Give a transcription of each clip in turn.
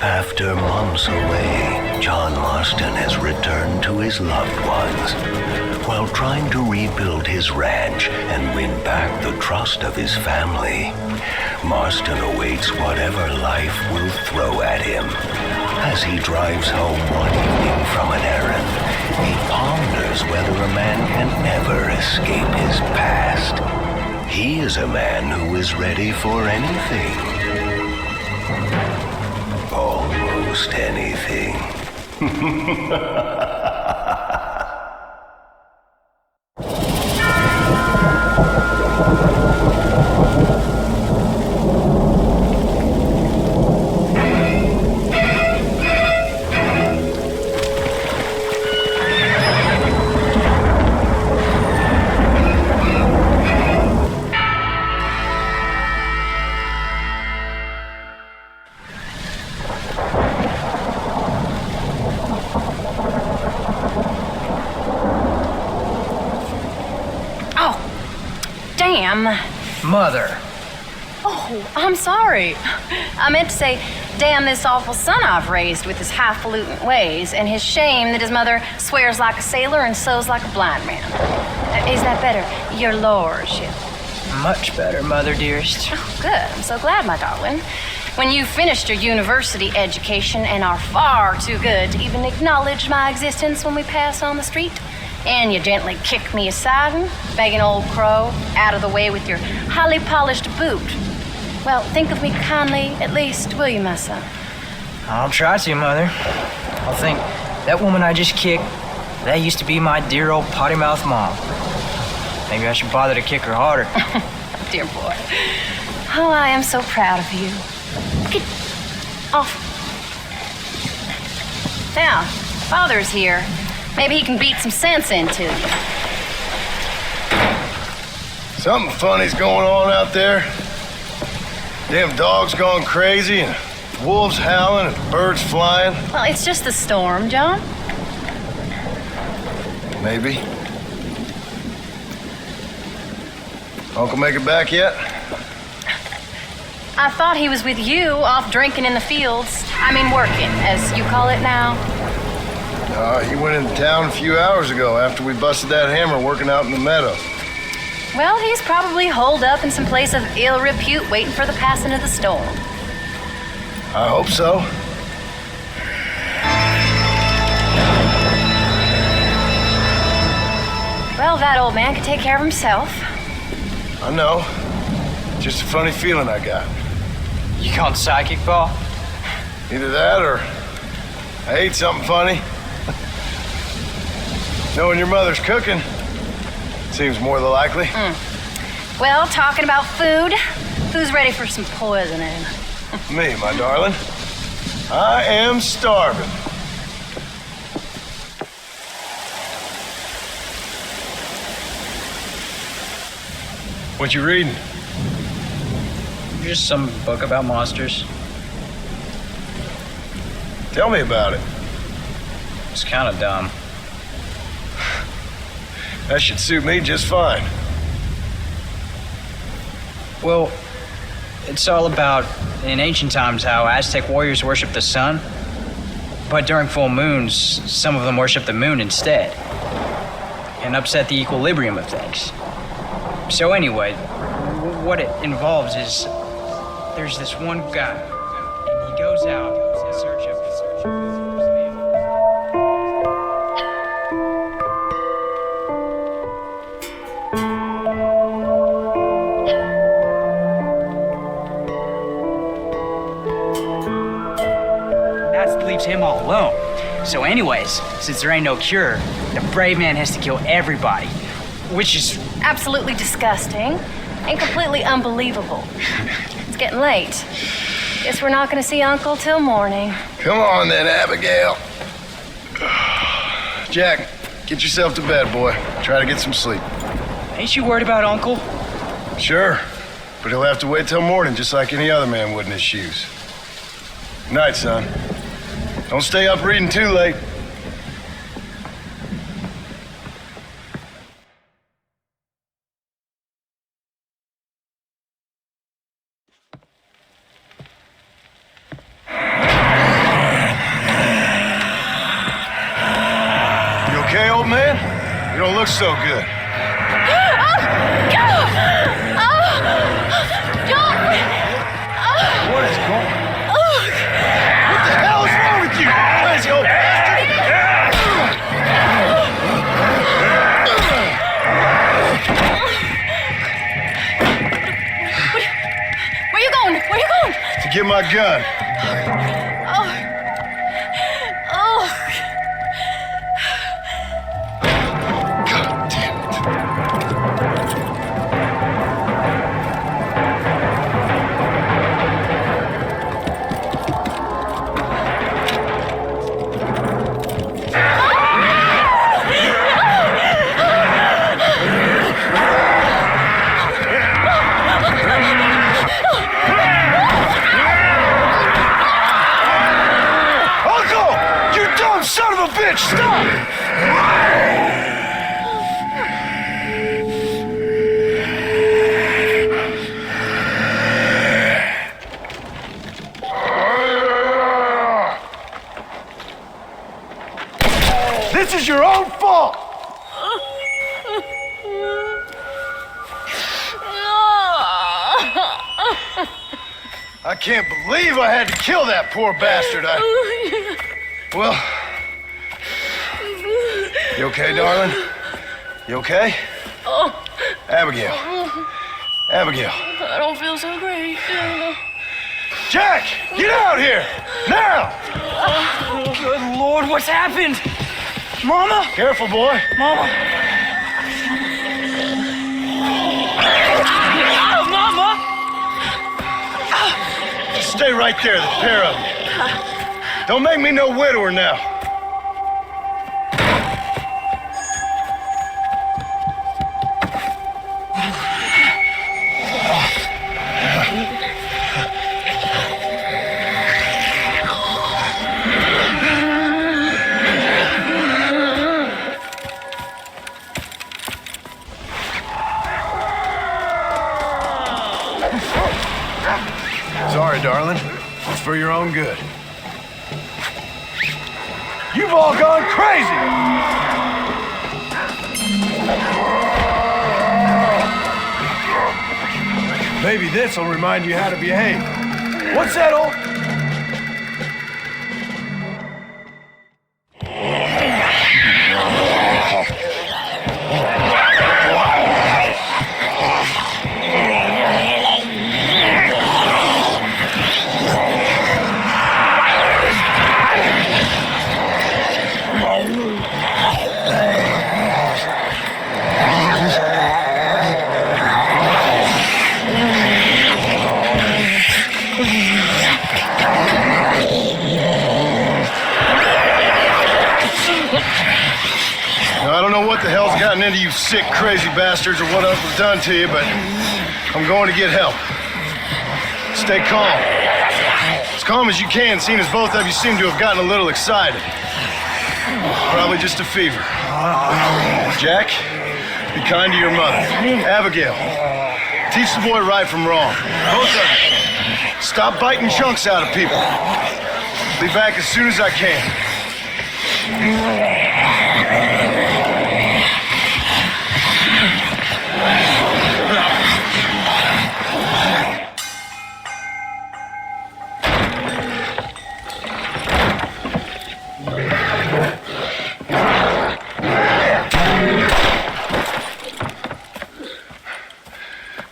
After months away, John Marston has returned to his loved ones. While trying to rebuild his ranch and win back the trust of his family, Marston awaits whatever life will throw at him. As he drives home one evening from an errand, he ponders whether a man can ever escape his past. He is a man who is ready for anything. Almost anything. Mother. Oh, I'm sorry. I meant to say, damn this awful son I've raised with his highfalutin ways, and his shame that his mother swears like a sailor and sews like a blind man. Is that better, your lordship? Much better, Mother dearest. Oh, good. I'm so glad, my darling. When you've finished your university education and are far too good to even acknowledge my existence when we pass on the street, and you gently kick me aside and beg an old crow out of the way with your highly polished boot. Well, think of me kindly, at least, will you, my son? I'll try to, Mother. I'll think, that woman I just kicked, that used to be my dear old potty-mouthed mom. Maybe I should bother to kick her harder. Dear boy. Oh, I am so proud of you. Get off. Now, Father's here. Maybe he can beat some sense into you. Something funny's going on out there. Damn dogs gone crazy and wolves howling and birds flying. Well, it's just the storm, John. Maybe. Uncle make it back yet? I thought he was with you, off drinking in the fields. I mean, working, as you call it now. He went into town a few hours ago after we busted that hammer working out in the meadow. Well, he's probably holed up in some place of ill repute waiting for the passing of the storm. I hope so. Well, that old man can take care of himself. I know. Just a funny feeling I got. You called psychic, Paul? Either that or I ate something funny. Knowing your mother's cooking seems more than likely. Well, talking about food, who's ready for some poisoning? Me, my darling. I am starving. What you reading? Just some book about monsters. Tell me about it. It's kind of dumb. That should suit me just fine. Well, it's all about, in ancient times, how Aztec warriors worshiped the sun. But during full moons, some of them worshiped the moon instead. And upset the equilibrium of things. So anyway, what it involves is, there's this one guy, and he goes out in search of leaves him all alone. So anyways, since there ain't no cure, the brave man has to kill everybody, which is Absolutely disgusting and completely unbelievable. It's getting late. Guess we're not going to see Uncle till morning. Come on then, Abigail. Jack, get yourself to bed, boy. Try to get some sleep. Ain't you worried about Uncle? Sure, but he'll have to wait till morning just like any other man would in his shoes. Good night, son. Don't stay up reading too late. man? You don't look so good. What is going on? What the hell is wrong with you, crazy old bastard? Where you going? Where you going? To get my gun. God damn it. Son of a bitch, stop! This is your own fault! I can't believe I had to kill that poor bastard. Well... You okay, darling? You okay? Oh. Abigail. Abigail. I don't feel so great. Jack! Get out here! Now! Oh, good Lord, what's happened? Mama? Careful, boy. Mama? Mama? Just stay right there, the pair of you. Don't make me no widower now. Sorry, darling. It's for your own good. You've all gone crazy! Maybe this'll remind you how to behave. What's that old... I don't know what the hell's gotten into you sick, crazy bastards or what else was done to you, but I'm going to get help. Stay calm. As calm as you can, seeing as both of you seem to have gotten a little excited. Probably just a fever. Jack, be kind to your mother. Abigail, teach the boy right from wrong. Both of you. Stop biting chunks out of people. Be back as soon as I can.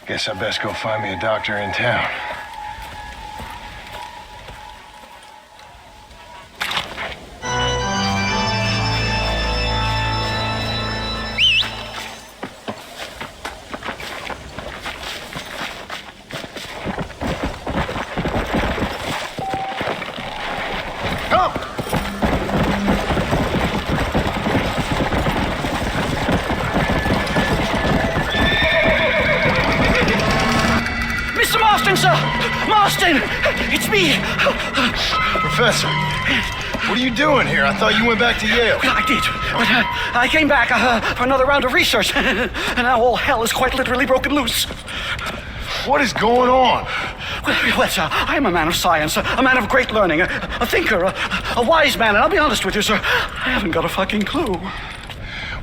Guess I best go find me a doctor in town. Marston! It's me! Professor, what are you doing here? I thought you went back to Yale. I did, but I came back for another round of research, and now all hell is quite literally broken loose. What is going on? Well, sir, I am a man of science, a man of great learning, a thinker, a wise man, and I'll be honest with you, sir, I haven't got a fucking clue.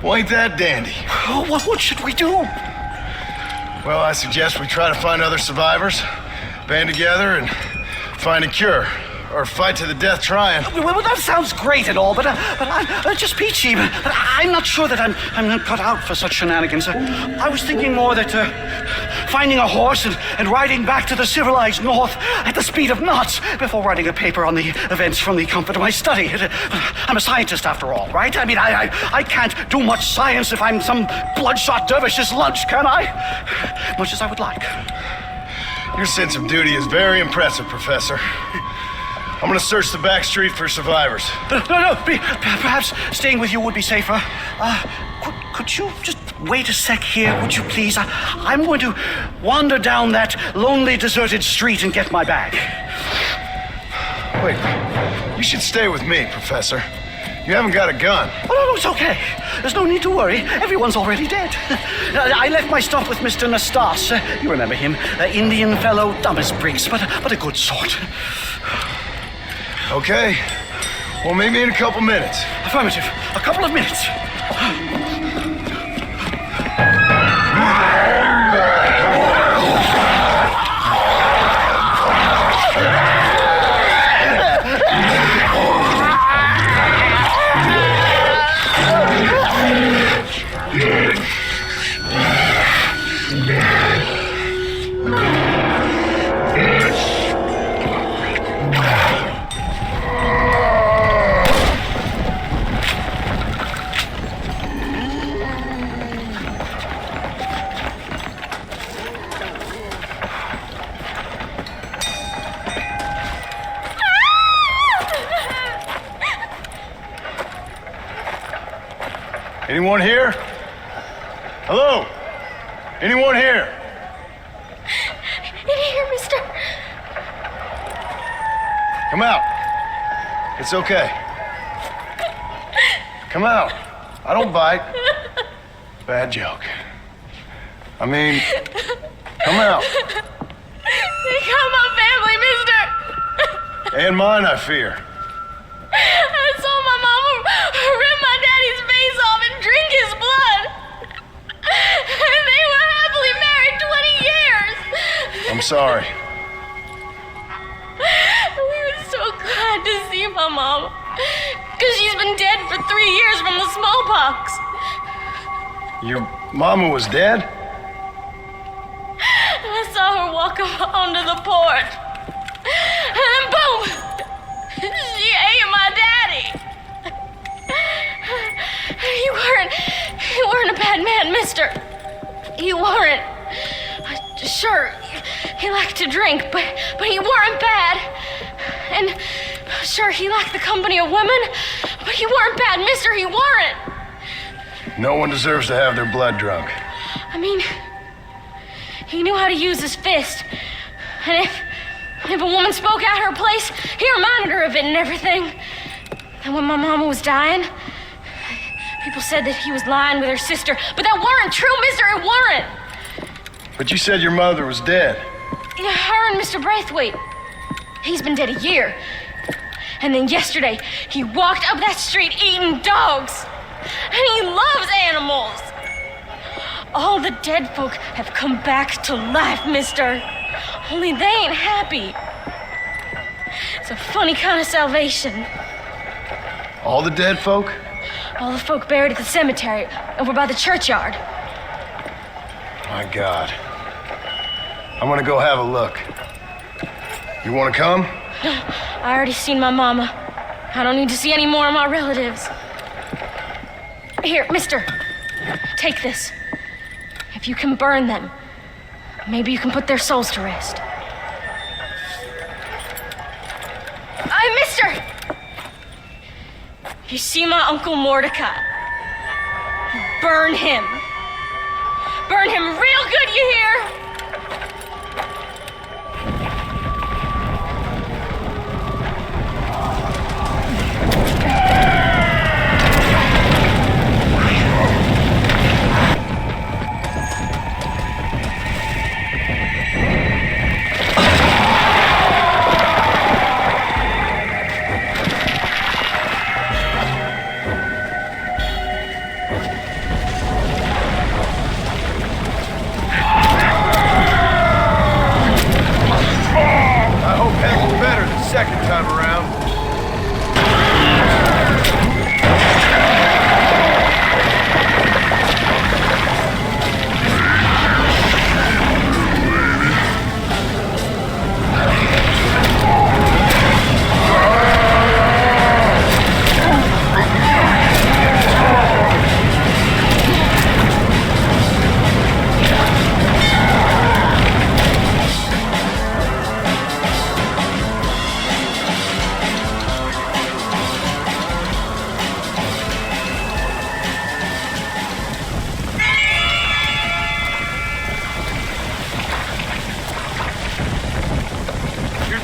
Well, ain't that dandy? Oh, what should we do? Well, I suggest we try to find other survivors, band together, and find a cure. Or fight to the death trying. Well, that sounds great and all, but I'm just peachy. But I'm not sure that I'm not cut out for such shenanigans. I was thinking more that finding a horse and riding back to the civilized north at the speed of knots before writing a paper on the events from the comfort of my study. I'm a scientist after all, right? I mean, I can't do much science if I'm some bloodshot dervish's lunch, can I? Much as I would like. Your sense of duty is very impressive, Professor. I'm gonna search the back street for survivors. No, perhaps staying with you would be safer. Could you just wait a sec here, would you please? I'm going to wander down that lonely, deserted street and get my bag. Wait, you should stay with me, Professor. You haven't got a gun. Oh, no, it's okay. There's no need to worry. Everyone's already dead. I left my stuff with Mr. Nastas. You remember him. Indian fellow, dumb as bricks, but a good sort. Okay. Well, meet me in a couple minutes. Affirmative. A couple of minutes. Anyone here? Hello? Anyone here? In here, mister. Come out. It's okay. Come out. I don't bite. Bad joke. I mean, come out. They got my family, mister. And mine, I fear. I saw my mama rip my daddy's face off and drink his blood. And they were happily married 20 years. I'm sorry. We were so glad to see my mama. Because she's been dead for 3 years from the smallpox. Your mama was dead? I saw her walk up onto the porch. And then boom! She ate my daddy. You weren't a bad man, mister. You weren't. Sure, he liked to drink, but he weren't bad. And sure, he liked the company of women, but he weren't bad, mister, he weren't. No one deserves to have their blood drunk. I mean, he knew how to use his fist. And if a woman spoke out her place, he reminded her of it and everything. And when my mama was dying, people said that he was lying with her sister, but that weren't true, mister, it weren't. But you said your mother was dead. Yeah, her and Mr. Braithwaite. He's been dead a year. And then yesterday, he walked up that street eating dogs. And he loves animals. All the dead folk have come back to life, mister. Only they ain't happy. It's a funny kind of salvation. All the dead folk? All the folk buried at the cemetery over by the churchyard. My God. I'm gonna go have a look. You wanna come? I already seen my mama. I don't need to see any more of my relatives. Here, mister, take this. If you can burn them, maybe you can put their souls to rest. Mister! You see my Uncle Mordecai? Burn him. Burn him real good, you hear? second time around.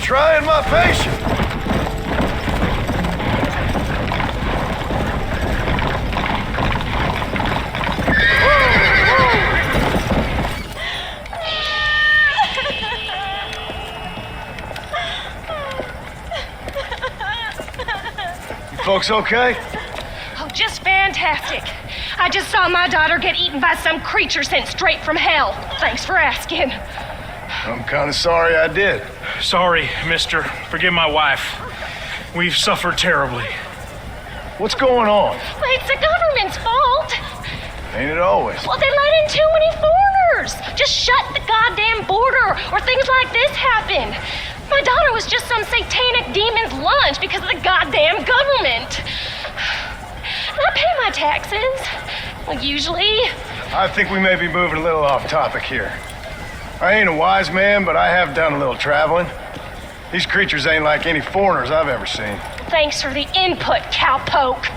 Trying my patience. You folks okay? Oh, just fantastic. I just saw my daughter get eaten by some creature sent straight from hell. Thanks for asking. I'm kind of sorry I did. Sorry, mister. Forgive my wife. We've suffered terribly. What's going on? Well, it's the government's fault. Ain't it always? Well, they let in too many foreigners. Just shut the goddamn border, or things like this happen. My daughter was just some satanic demon's lunch because of the goddamn government. I pay my taxes. Well, usually. I think we may be moving a little off topic here. I ain't a wise man, but I have done a little traveling. These creatures ain't like any foreigners I've ever seen. Thanks for the input, cowpoke.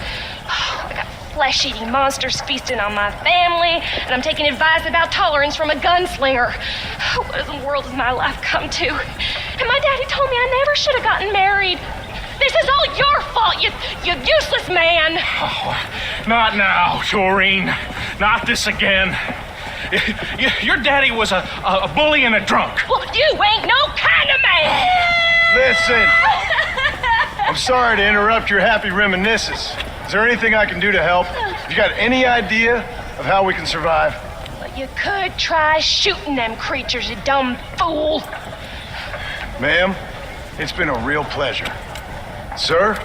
I got flesh-eating monsters feasting on my family, and I'm taking advice about tolerance from a gunslinger. What in the world has my life come to? And my daddy told me I never should have gotten married. This is all your fault, you useless man. Oh, not now, Doreen. Not this again. Your daddy was a bully and a drunk. Well, you ain't no kind of man. Listen, I'm sorry to interrupt your happy reminiscences. Is there anything I can do to help? You got any idea of how we can survive? Well, you could try shooting them creatures, you dumb fool. Ma'am, it's been a real pleasure. Sir,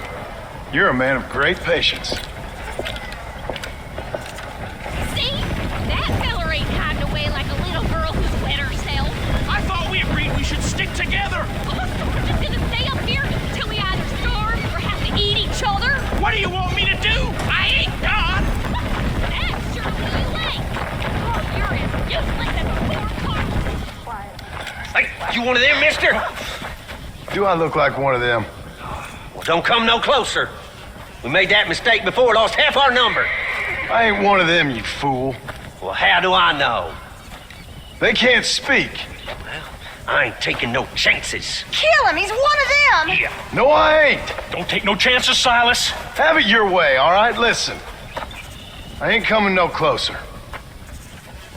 you're a man of great patience. See? That fella ain't hiding away like a little girl who's wet herself. I thought we agreed we should stick together. Oh, so we're just gonna stay up here until we either starve or have to eat each other? What do you want me to do? I ain't God. That's surely late. Oh, you're as useless as a corn cob. Hey, you one of them, mister? Do I look like one of them? Well, don't come no closer. We made that mistake before, lost half our number. I ain't one of them, you fool. Well, how do I know? They can't speak. Well, I ain't taking no chances. Kill him! He's one of them! Yeah. No, I ain't. Don't take no chances, Silas. Have it your way, all right? Listen. I ain't coming no closer.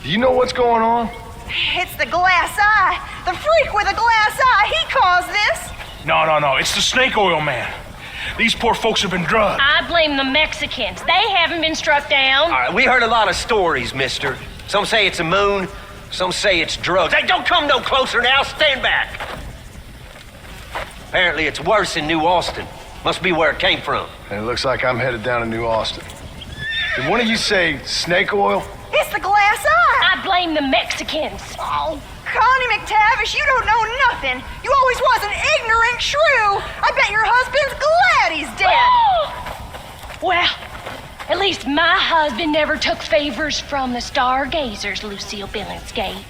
Do you know what's going on? It's the glass eye. The freak with a glass eye. He caused this. No. It's the snake oil man. These poor folks have been drugged. I blame the Mexicans. They haven't been struck down. All right, we heard a lot of stories, mister. Some say it's a moon, some say it's drugs. Hey, don't come no closer now. Stand back. Apparently it's worse in New Austin. Must be where it came from. And it looks like I'm headed down to New Austin. Did one of you say snake oil? It's the glass eye. I blame the Mexicans. Oh, Connie McTavish, you don't know nothing. You always was an ignorant shrew. I bet your husband's glad he's dead. Well, at least my husband never took favors from the stargazers, Lucille Billingsgate.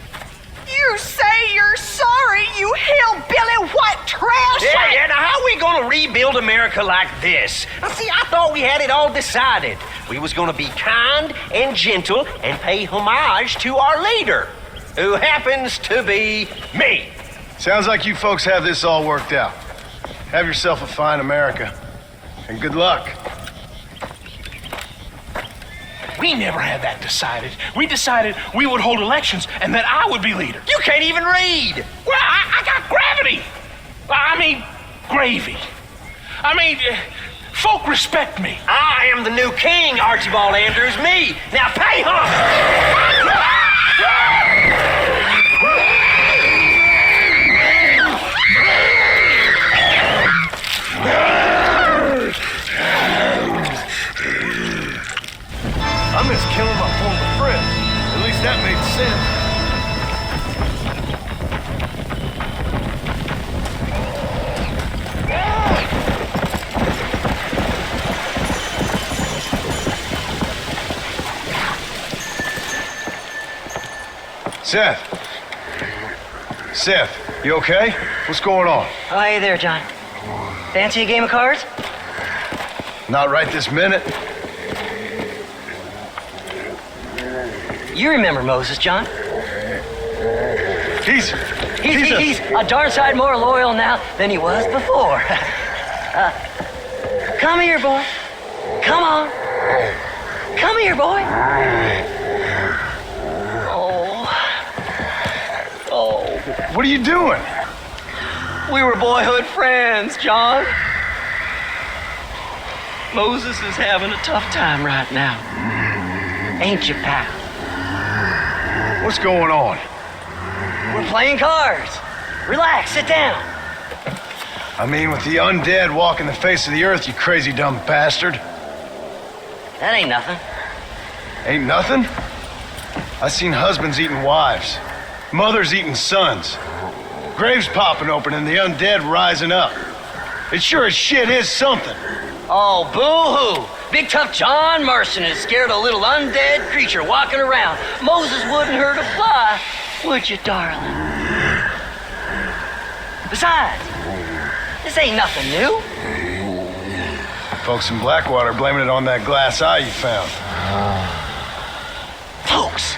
You say you're sorry, you hillbilly white trash. Yeah, now how are we gonna rebuild America like this? Now see, I thought we had it all decided. We was gonna be kind and gentle and pay homage to our leader, who happens to be me. Sounds like you folks have this all worked out. Have yourself a fine America, and good luck. We never had that decided. We decided we would hold elections and that I would be leader. You can't even read. Well, I got gravity. I mean, gravy. I mean, folk respect me. I am the new king, Archibald Andrews, me. Now pay homage. Seth. Seth, you okay? What's going on? Oh, hey there, John. Fancy a game of cards? Not right this minute. You remember Moses, John? He's a darn sight more loyal now than he was before. Come here, boy. Come on. Come here, boy. What are you doing? We were boyhood friends, John. Moses is having a tough time right now. Ain't you, pal? What's going on? We're playing cards. Relax, sit down. I mean, with the undead walking the face of the earth, you crazy dumb bastard. That ain't nothing. Ain't nothing? I seen husbands eating wives, mothers eating sons, graves popping open and the undead rising up. It sure as shit is something. Oh, boo-hoo. Big tough John Marston is scared of a little undead creature walking around. Moses wouldn't hurt a fly, would you, darling? Besides, this ain't nothing new. Folks in Blackwater blaming it on that glass eye you found. Folks!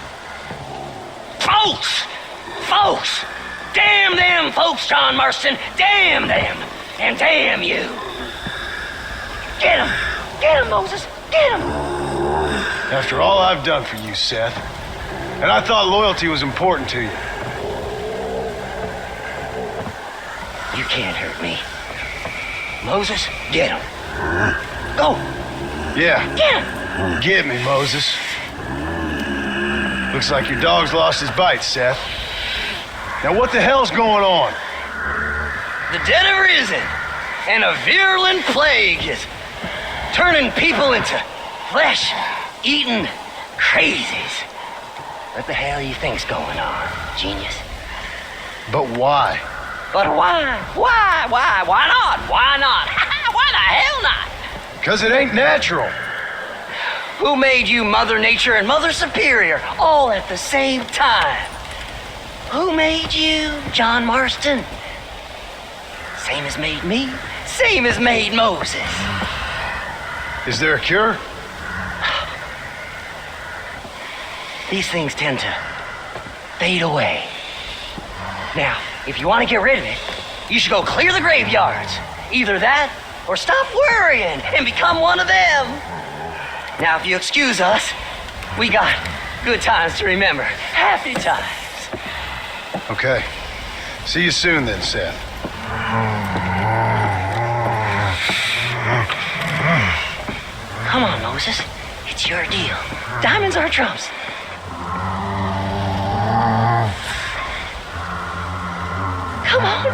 Damn them folks, John Marston! Damn them! And damn you! Get him! Get him, Moses! Get him! After all I've done for you, Seth, and I thought loyalty was important to you. You can't hurt me. Moses, get him. Go! Yeah. Get him! Get me, Moses. Looks like your dog's lost his bite, Seth. Now what the hell's going on? The dead have risen, and a virulent plague is turning people into flesh-eating crazies. What the hell you think's going on, genius? But why? But why? Why not? Why not? Why the hell not? Because it ain't natural. Who made you Mother Nature and Mother Superior all at the same time? Who made you, John Marston? Same as made me, same as made Moses. Is there a cure? These things tend to fade away. Now, if you want to get rid of it, you should go clear the graveyards. Either that, or stop worrying and become one of them. Now, if you excuse us, we got good times to remember. Happy times. Okay. See you soon then, Seth. Come on, Moses. It's your deal. Diamonds are trumps. Come on.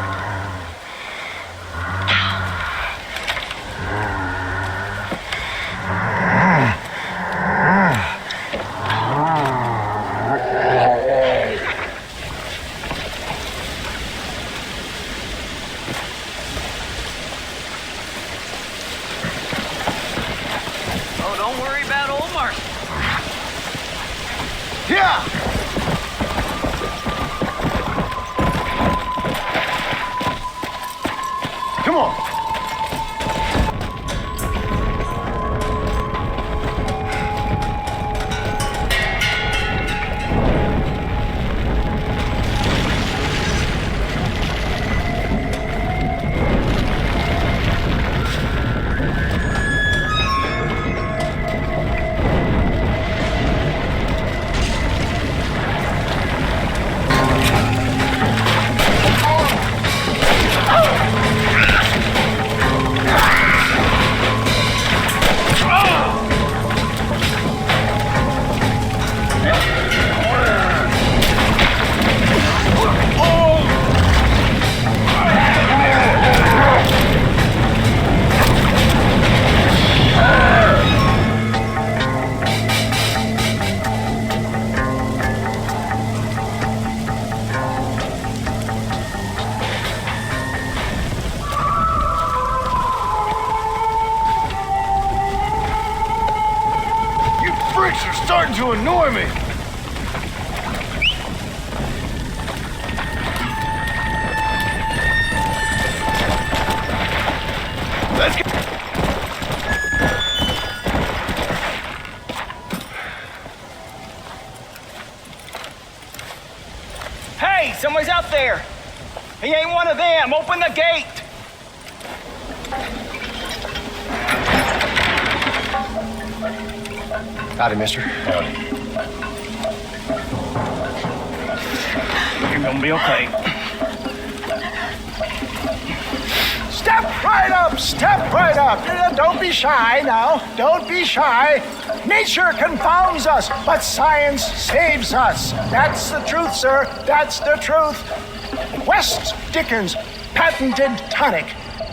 Oh, don't worry about old Marston. Yeah! Come on. Starting to annoy me. there. He ain't one of them. Open the gate. Howdy, mister. Howdy. You're gonna be okay. Step right up, step right up. Don't be shy now, don't be shy. Nature confounds us, but science saves us. That's the truth, sir, that's the truth. West Dickens' patented tonic.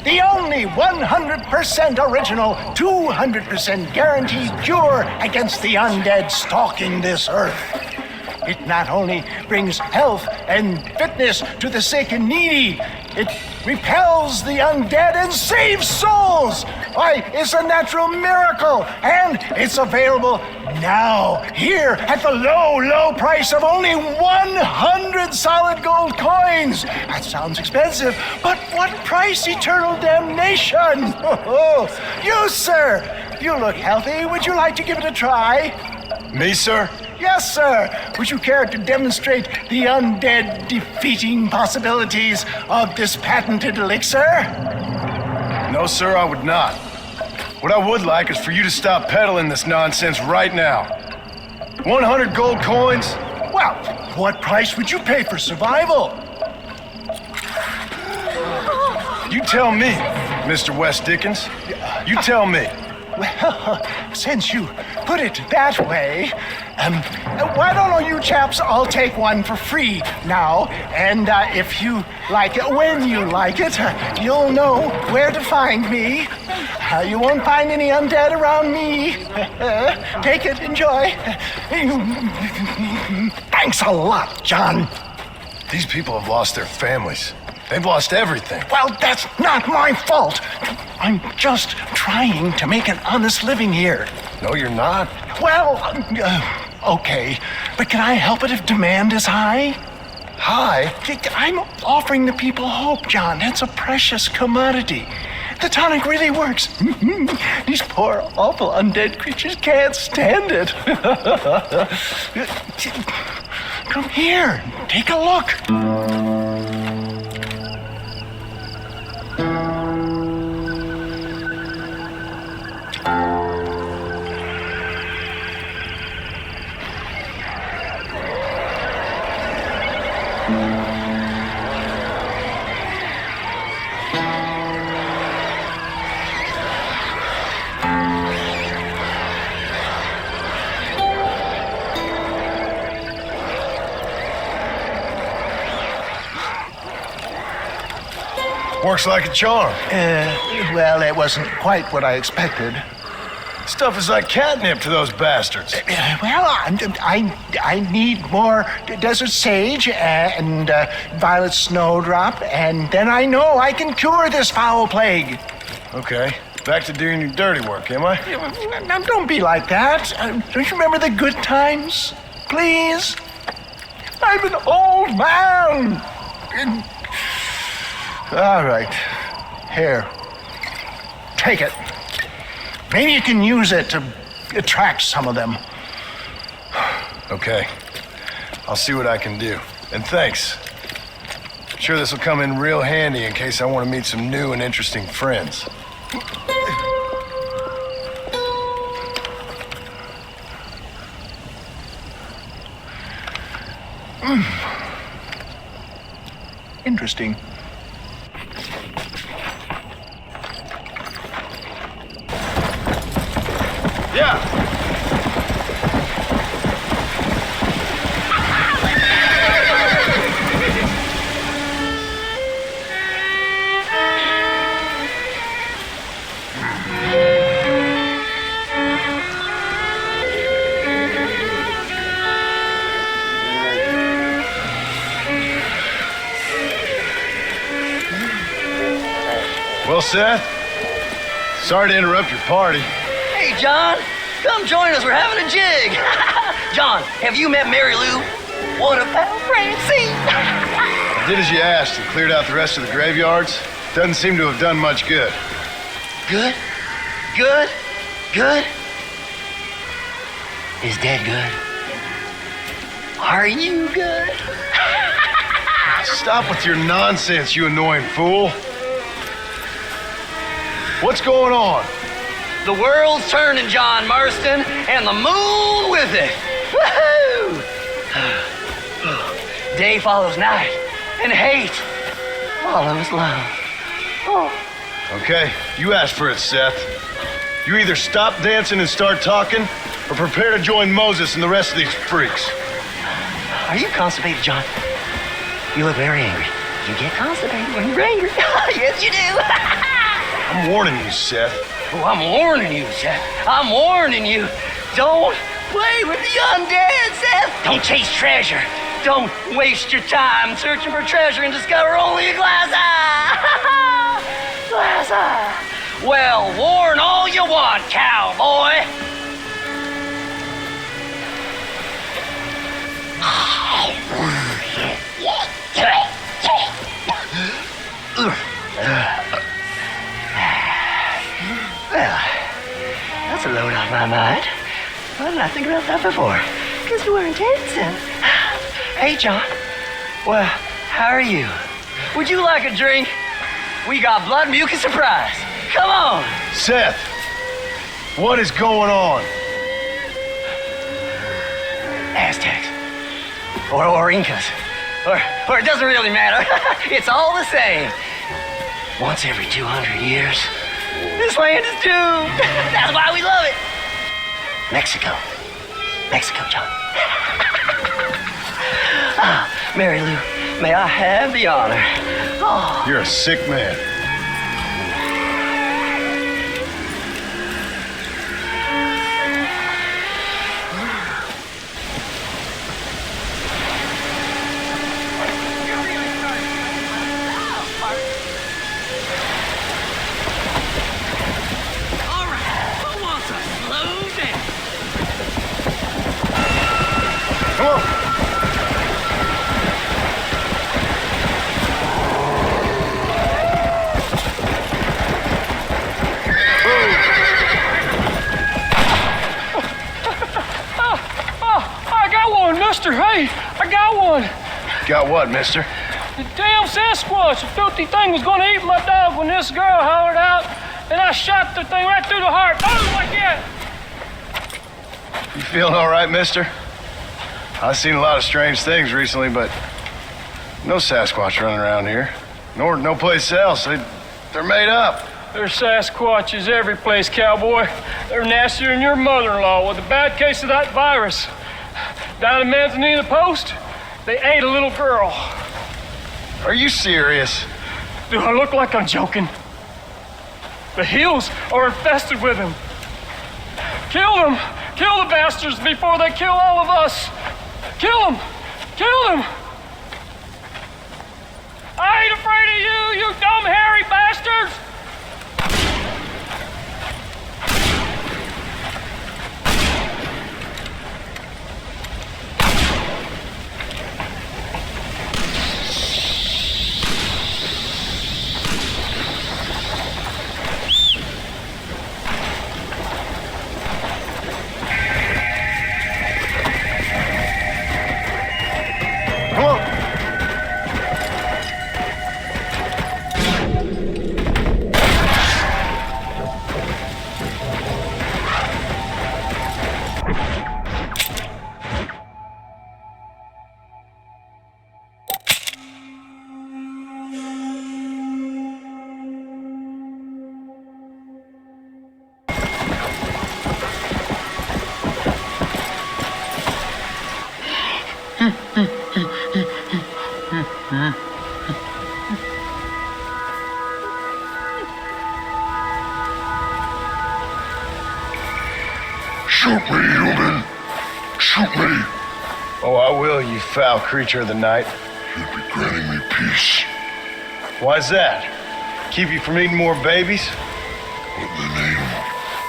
The only 100% original, 200% guaranteed cure against the undead stalking this earth. It not only brings health and fitness to the sick and needy, it repels the undead and saves souls. Why, it's a natural miracle, and it's available now, here, at the low, low price of only 100 solid gold coins. That sounds expensive, but what price? Eternal damnation. You, sir, you look healthy. Would you like to give it a try? Me, sir? Yes, sir. Would you care to demonstrate the undead defeating possibilities of this patented elixir? No, sir, I would not. What I would like is for you to stop peddling this nonsense right now. 100 gold coins? Well, what price would you pay for survival? You tell me, Mr. West Dickens. You tell me. Well, since you put it that way, why don't all you chaps all take one for free now? And if you like it, when you like it, you'll know where to find me. You won't find any undead around me. Take it, enjoy. Thanks a lot, John. These people have lost their families. They've lost everything. Well, that's not my fault. I'm just trying to make an honest living here. No, you're not. Well, okay. But can I help it if demand is high? High? I'm offering the people hope, John. It's a precious commodity. The tonic really works. These poor, awful undead creatures can't stand it. Come here. Take a look. Works like a charm. Well, it wasn't quite what I expected. Stuff is like catnip to those bastards. Well, I need more desert sage and violet snowdrop, and then I know I can cure this foul plague. Okay, back to doing your dirty work, am I? Now, don't be like that. Don't you remember the good times? Please? I'm an old man. All right. Here. Take it. Maybe you can use it to attract some of them. Okay. I'll see what I can do. And thanks. I'm sure this will come in real handy in case I want to meet some new and interesting friends. Interesting. Yeah. Well, Seth, sorry to interrupt your party. Hey, John, come join us. We're having a jig. John, have you met Mary Lou? What about Francine? I did as you asked and cleared out the rest of the graveyards. Doesn't seem to have done much good. Good? Good? Good? Is Dad good? Are you good? Stop with your nonsense, you annoying fool. What's going on? The world's turning, John Marston, and the moon with it. Woohoo! Day follows night, and hate follows love. Oh. Okay, you asked for it, Seth. You either stop dancing and start talking, or prepare to join Moses and the rest of these freaks. Are you constipated, John? You look very angry. You get constipated when you're angry. Yes, you do. I'm warning you, Seth. Oh, I'm warning you, Seth. I'm warning you. Don't play with the undead, Seth. Don't chase treasure. Don't waste your time searching for treasure and discover only a glass eye. Glass eye. Well, warn all you want, cowboy. Well, that's a load off my mind. Why didn't I think about that before? Because we weren't dancing. Hey, John. Well, how are you? Would you like a drink? We got blood, mucus, and fries. Come on. Seth, what is going on? Aztecs. Or Incas. Or it doesn't really matter. It's all the same. Once every 200 years, this land is doomed. That's why we love it. Mexico. Mexico, John. Mary Lou, may I have the honor? Oh. You're a sick man. Hey, I got one. Got what, mister? The damn Sasquatch, the filthy thing was gonna eat my dog when this girl hollered out, and I shot the thing right through the heart. Oh, like that. You feeling all right, mister? I've seen a lot of strange things recently, but no Sasquatch running around here. Nor no place else. They're made up. There's Sasquatches every place, cowboy. They're nastier than your mother-in-law with a bad case of that virus. Down in Manzanita Post, they ate a little girl. Are you serious? Do I look like I'm joking? The hills are infested with them. Kill them! Kill the bastards before they kill all of us! Kill them! Kill them! I ain't afraid of you, you dumb hairy bastards! Shoot me, human! Shoot me! Oh, I will, you foul creature of the night. You'd be granting me peace. Why's that? Keep you from eating more babies? What in the name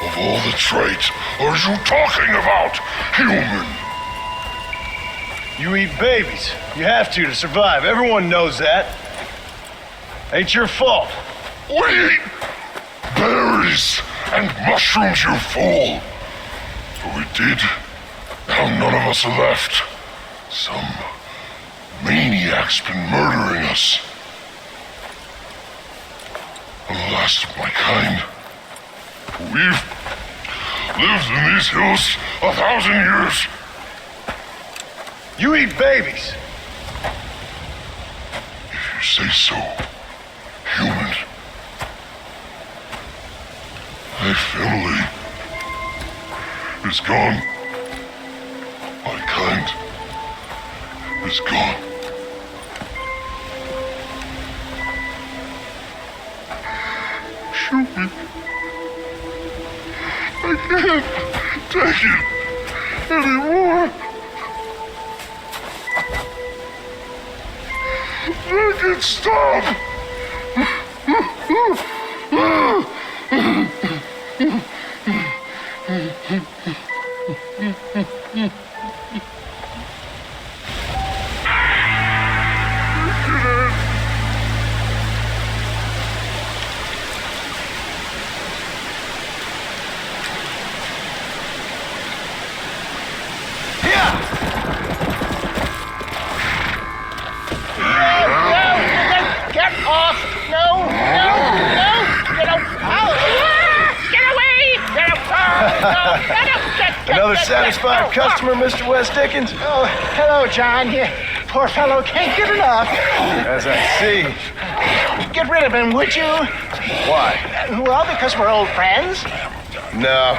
of all the traits are you talking about, human? You eat babies. You have to survive. Everyone knows that. Ain't your fault. We eat berries and mushrooms, you fool. But we did. Now none of us are left. Some maniac's been murdering us. The last of my kind. We've lived in these hills 1,000 years. You eat babies. If you say so, human. My family is gone. My kind is gone. Shoot me. I can't take it anymore. Make it stop. Get off! No! Get out! Get away! Get out! Another satisfied customer, Mr. West Dickens? Oh, hello, John. You poor fellow can't get enough. As I see. Get rid of him, would you? Why? Well, because we're old friends. No.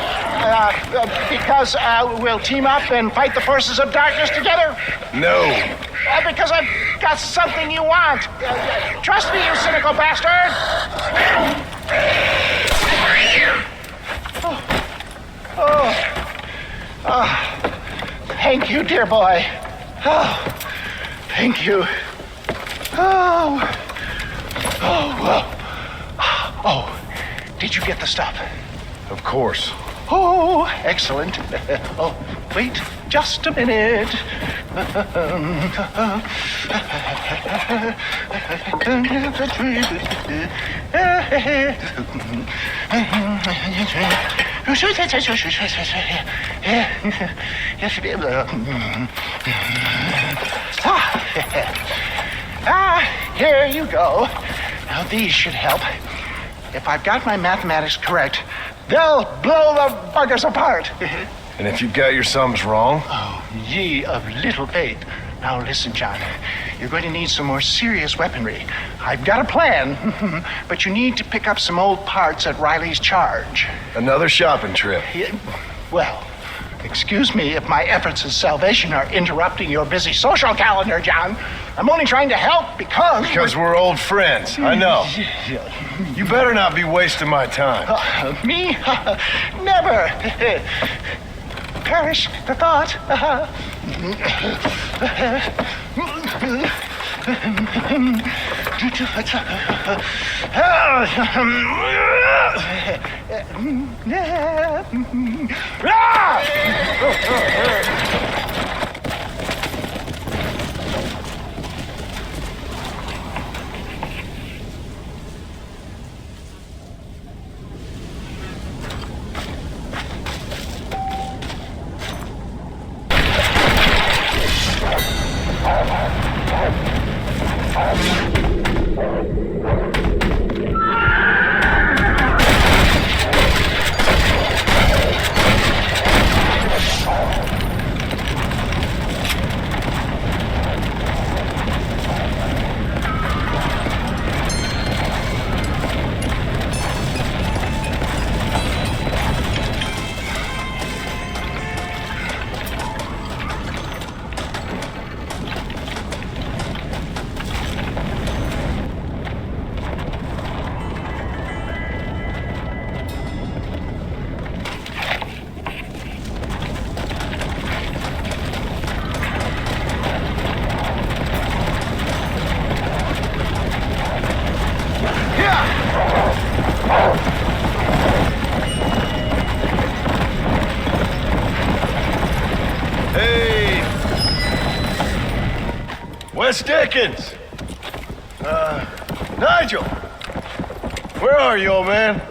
Because we'll team up and fight the forces of darkness together. No. Because I've got something you want. Trust me, you cynical bastard. Thank you, dear boy. Oh, thank you. Oh, did you get the stuff? Of course. Oh, excellent. Oh, wait just a minute. Here you go. Now these should help. If I've got my mathematics correct, they'll blow the buggers apart. And if you've got your sums wrong? Oh, ye of little faith. Now listen, John. You're going to need some more serious weaponry. I've got a plan, but you need to pick up some old parts at Riley's charge. Another shopping trip. Well, excuse me if my efforts at salvation are interrupting your busy social calendar, John. I'm only trying to help because we're old friends. I know. You better not be wasting my time. Me? Never. Perish the thought. West Dickens! Nigel! Where are you, old man?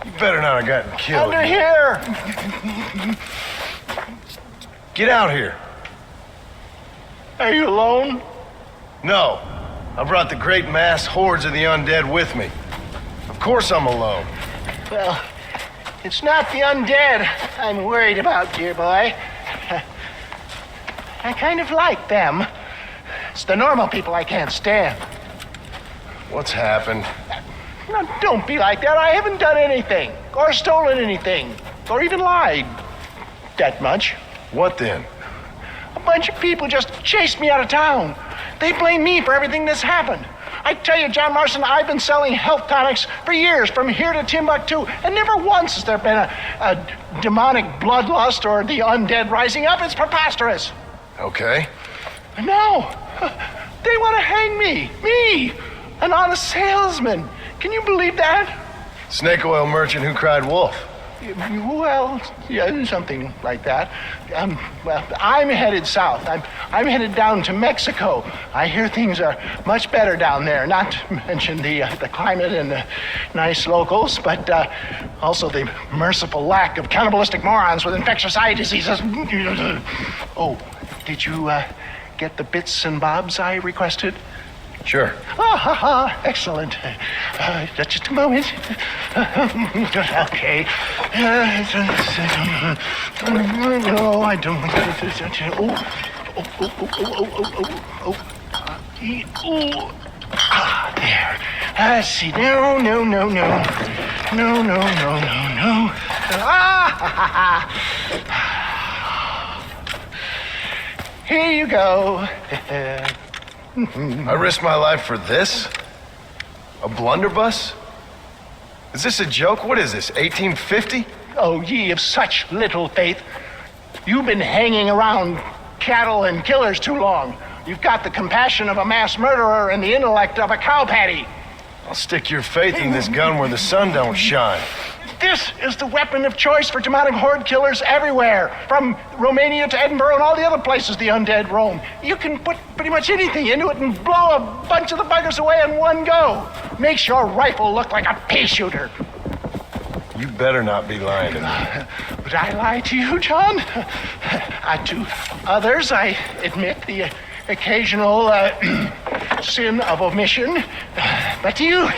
You better not have gotten killed. Under here! Get out here. Are you alone? No. I brought the great mass hordes of the undead with me. Of course I'm alone. Well, it's not the undead I'm worried about, dear boy. I kind of like them. It's the normal people I can't stand. What's happened? Now, don't be like that. I haven't done anything, or stolen anything, or even lied that much. What then? A bunch of people just chased me out of town. They blame me for everything that's happened. I tell you, John Marston, I've been selling health tonics for years, from here to Timbuktu, and never once has there been a demonic bloodlust or the undead rising up. It's preposterous. Okay. No, they want to hang me. Me, an honest salesman. Can you believe that? Snake oil merchant who cried wolf. Well, yeah, something like that. Well, I'm headed south. I'm headed down to Mexico. I hear things are much better down there. Not to mention the climate and the nice locals, but also the merciful lack of cannibalistic morons with infectious eye diseases. Oh, did you get the bits and bobs I requested? Sure. Excellent. Just a moment. Okay. No, I don't. There. Let's see. No. Here you go. I risked my life for this? A blunderbuss? Is this a joke? What is this, 1850? Oh, ye of such little faith. You've been hanging around cattle and killers too long. You've got the compassion of a mass murderer and the intellect of a cow patty. I'll stick your faith in this gun where the sun don't shine. This is the weapon of choice for demonic horde killers everywhere, from Romania to Edinburgh and all the other places the undead roam. You can put pretty much anything into it and blow a bunch of the buggers away in one go. Makes your rifle look like a pea shooter. You better not be lying to me. Would I lie to you, John? To others, I admit the occasional sin of omission. But to you,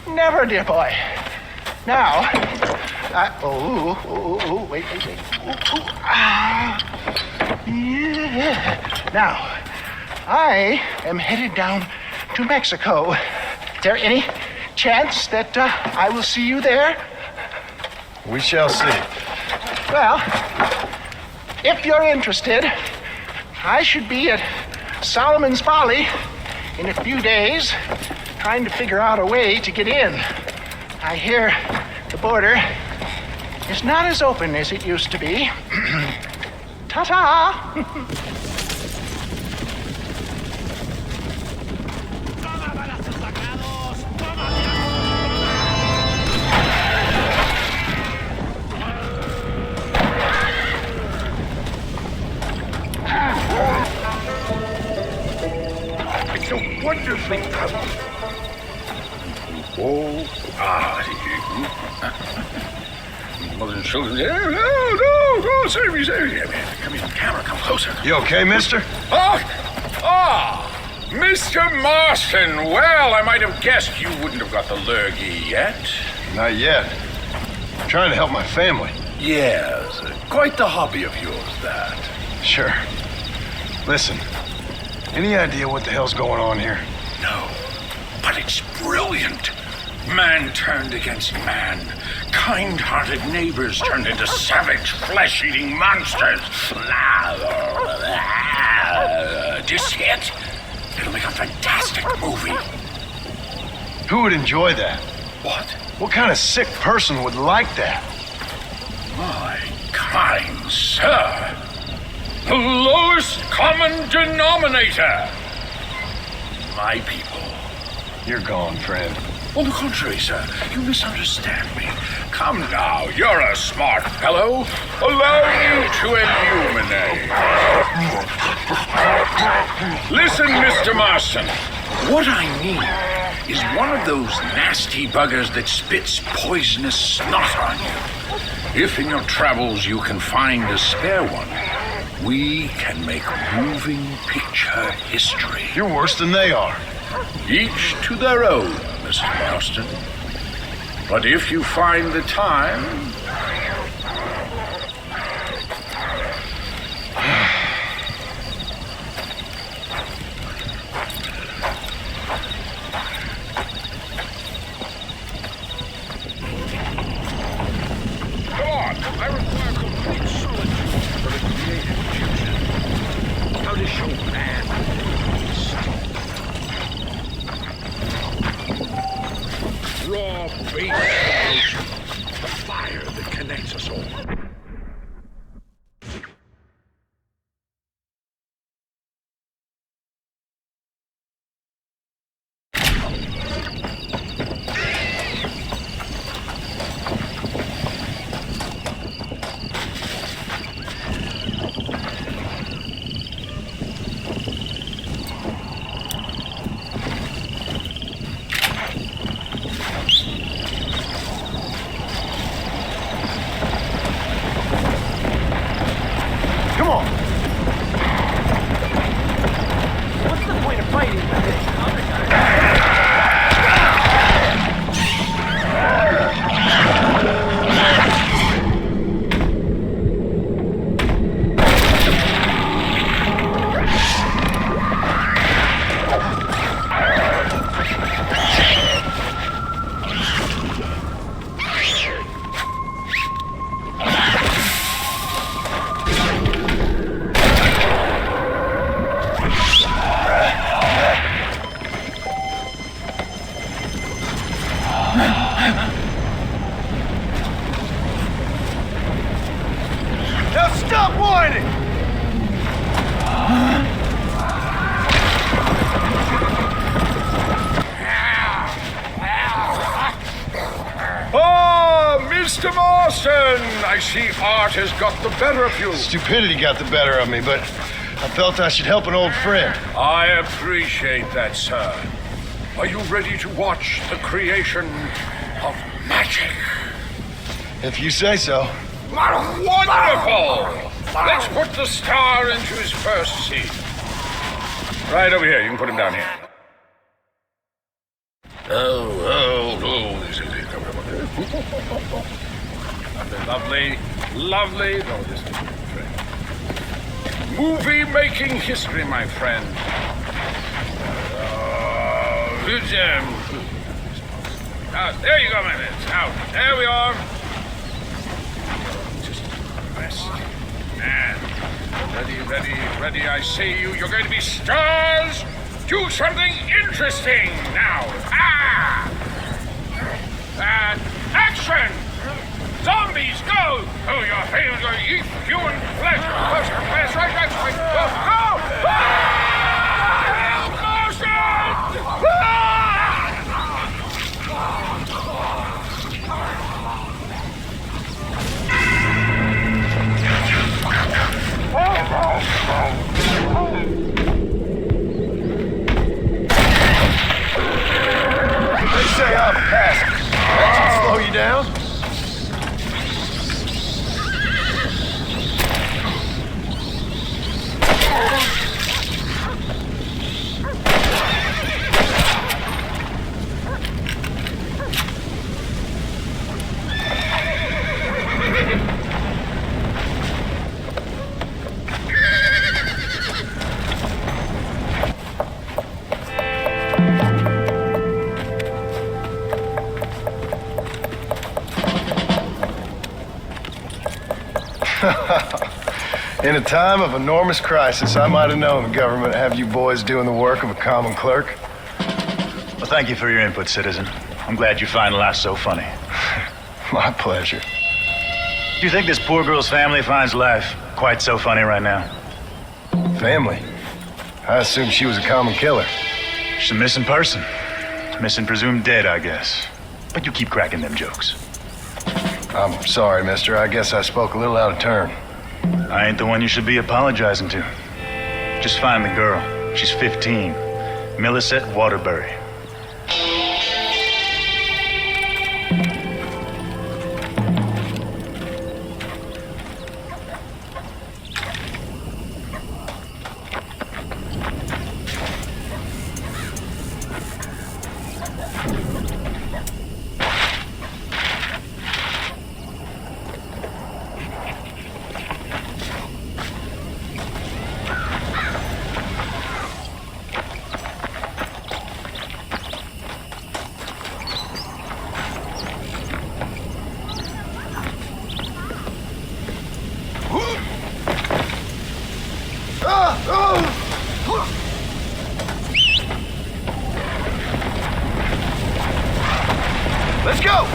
never, dear boy. Now, wait. Yeah. Now, I am headed down to Mexico. Is there any chance that I will see you there? We shall see. Well, if you're interested, I should be at Solomon's Folly in a few days, trying to figure out a way to get in. I hear the border is not as open as it used to be. Ta-ta! It's so wonderfully puzzled. Mother and children. No, save me. Come in, camera, come closer. You okay, mister? Mr. Marston. Well, I might have guessed you wouldn't have got the lurgy yet. Not yet. I'm trying to help my family. Yes, quite the hobby of yours, that. Sure. Listen, any idea what the hell's going on here? No, but it's brilliant. Man turned against man. Kind-hearted neighbors turned into savage, flesh-eating monsters. Do you see it? It'll make a fantastic movie. Who would enjoy that? What? What kind of sick person would like that? My kind sir. The lowest common denominator. My people. You're gone, friend. On the contrary, sir, you misunderstand me. Come now, you're a smart fellow. Allow me to illuminate. Listen, Mr. Marston. What I need is one of those nasty buggers that spits poisonous snot on you. If in your travels you can find a spare one, we can make moving picture history. You're worse than they are. Each to their own, Mr. Marston. But if you find the time... Come on, I require complete solitude for the creative fusion. How to show man raw base emotion, the fire that connects us all. Mr. Marston, I see art has got the better of you. Stupidity got the better of me, but I felt I should help an old friend. I appreciate that, sir. Are you ready to watch the creation of magic? If you say so. Wonderful! Let's put the star into his first scene. Right over here. You can put him down here. Lovely, lovely. No, this is movie-making history, my friend. There you go, my man. Out. There we are. Just rest. And ready. I see you. You're going to be stars. Do something interesting now. And action! Zombies, go! Oh, your hands are eat human flesh. Fast, right. Go! They say I'm fast. That should slow you down. In a time of enormous crisis, I might have known the government would have you boys doing the work of a common clerk. Well, thank you for your input, citizen. I'm glad you find life so funny. My pleasure. Do you think this poor girl's family finds life quite so funny right now? Family? I assumed she was a common killer. She's a missing person. Missing presumed dead, I guess. But you keep cracking them jokes. I'm sorry, mister. I guess I spoke a little out of turn. I ain't the one you should be apologizing to. Just find the girl. She's 15. Millicent Waterbury. go!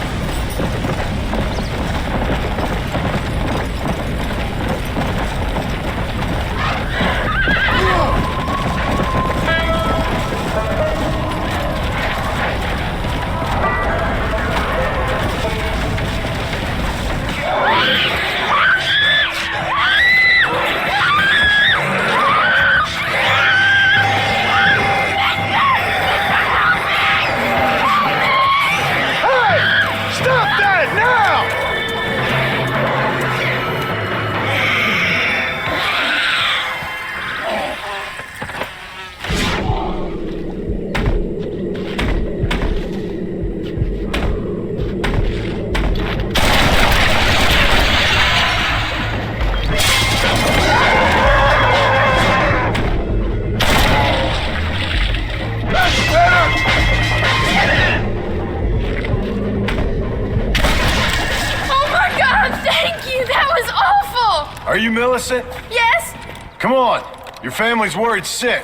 Are you Millicent? Yes? Come on. Your family's worried sick.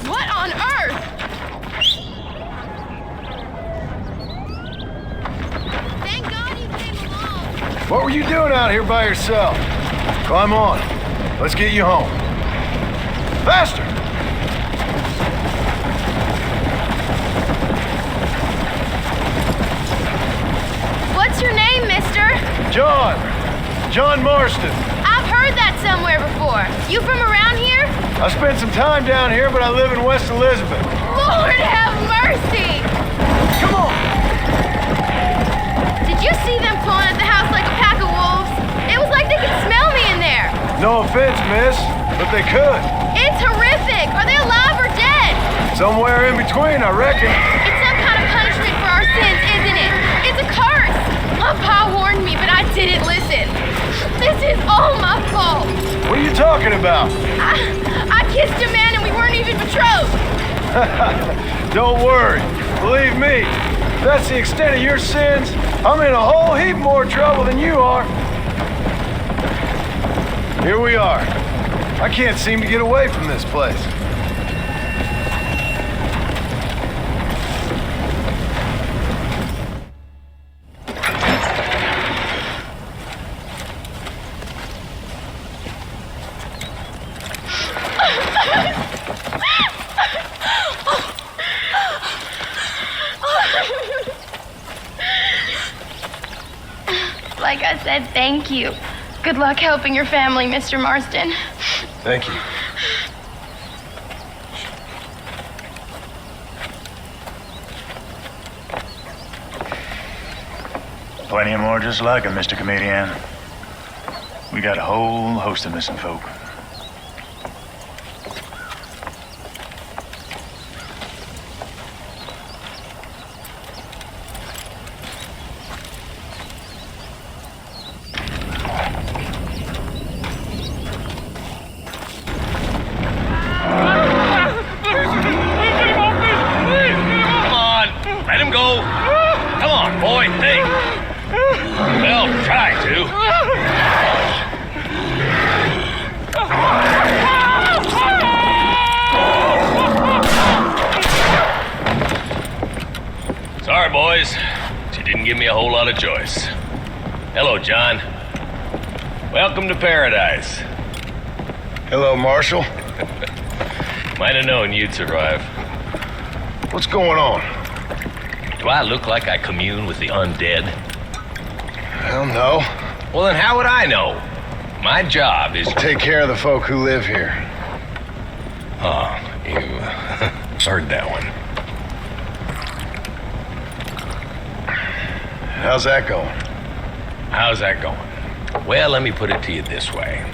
What on earth? Thank God you came along. What were you doing out here by yourself? Climb on. Let's get you home. Faster! What's your name, mister? John Marston. I've heard that somewhere before. You from around here? I spent some time down here, but I live in West Elizabeth. Lord have mercy! Come on! Did you see them pulling at the house like a pack of wolves? It was like they could smell me in there. No offense, miss, but they could. It's horrific. Are they alive or dead? Somewhere in between, I reckon. It's some kind of punishment for our sins, isn't it? It's a curse. My pa warned me, but I didn't listen. This is all my fault. What are you talking about? I kissed a man and we weren't even betrothed. Don't worry. Believe me, if that's the extent of your sins, I'm in a whole heap more trouble than you are. Here we are. I can't seem to get away from this place. Like I said, thank you. Good luck helping your family, Mr. Marston. Thank you. Plenty more just like him, Mr. Comedian. We got a whole host of missing folk. Sorry, boys. She didn't give me a whole lot of choice. Hello, John. Welcome to paradise. Hello, Marshal. Might have known you'd survive. What's going on? Do I look like I commune with the undead? Hell no. Well, then how would I know? My job is to take care of the folk who live here. Oh, you heard that one. How's that going? How's that going? Well, let me put it to you this way.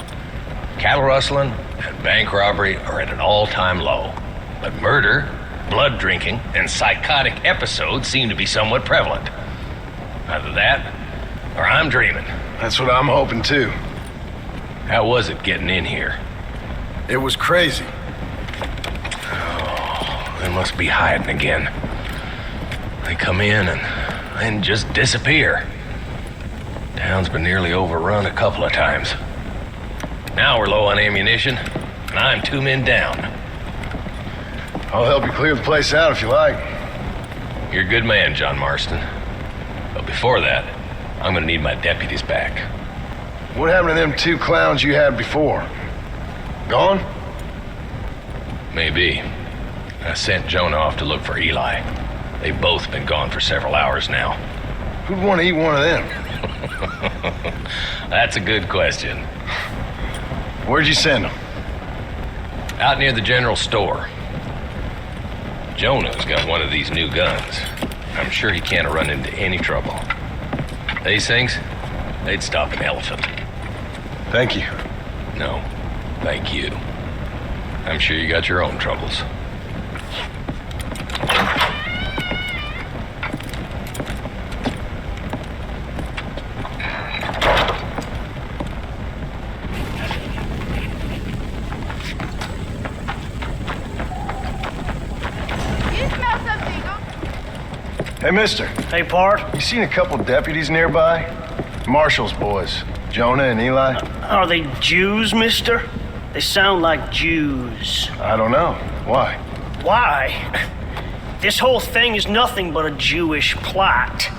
Cattle rustling and bank robbery are at an all-time low. But murder, blood drinking, and psychotic episodes seem to be somewhat prevalent. Either that, or I'm dreaming. That's what I'm hoping too. How was it getting in here? It was crazy. Oh, they must be hiding again. They come in and just disappear. Town's been nearly overrun a couple of times. Now we're low on ammunition, and I'm 2 men down. I'll help you clear the place out if you like. You're a good man, John Marston. But before that, I'm gonna need my deputies back. What happened to them 2 clowns you had before? Gone? Maybe. I sent Jonah off to look for Eli. They've both been gone for several hours now. Who'd want to eat one of them? That's a good question. Where'd you send them? Out near the general store. Jonah's got one of these new guns. I'm sure he can't run into any trouble. These things, they'd stop an elephant. Thank you. No, thank you. I'm sure you got your own troubles. Hey, mister. Hey, Pard. You seen a couple deputies nearby? Marshall's boys, Jonah and Eli. Are they Jews, mister? They sound like Jews. I don't know. Why? Why? This whole thing is nothing but a Jewish plot.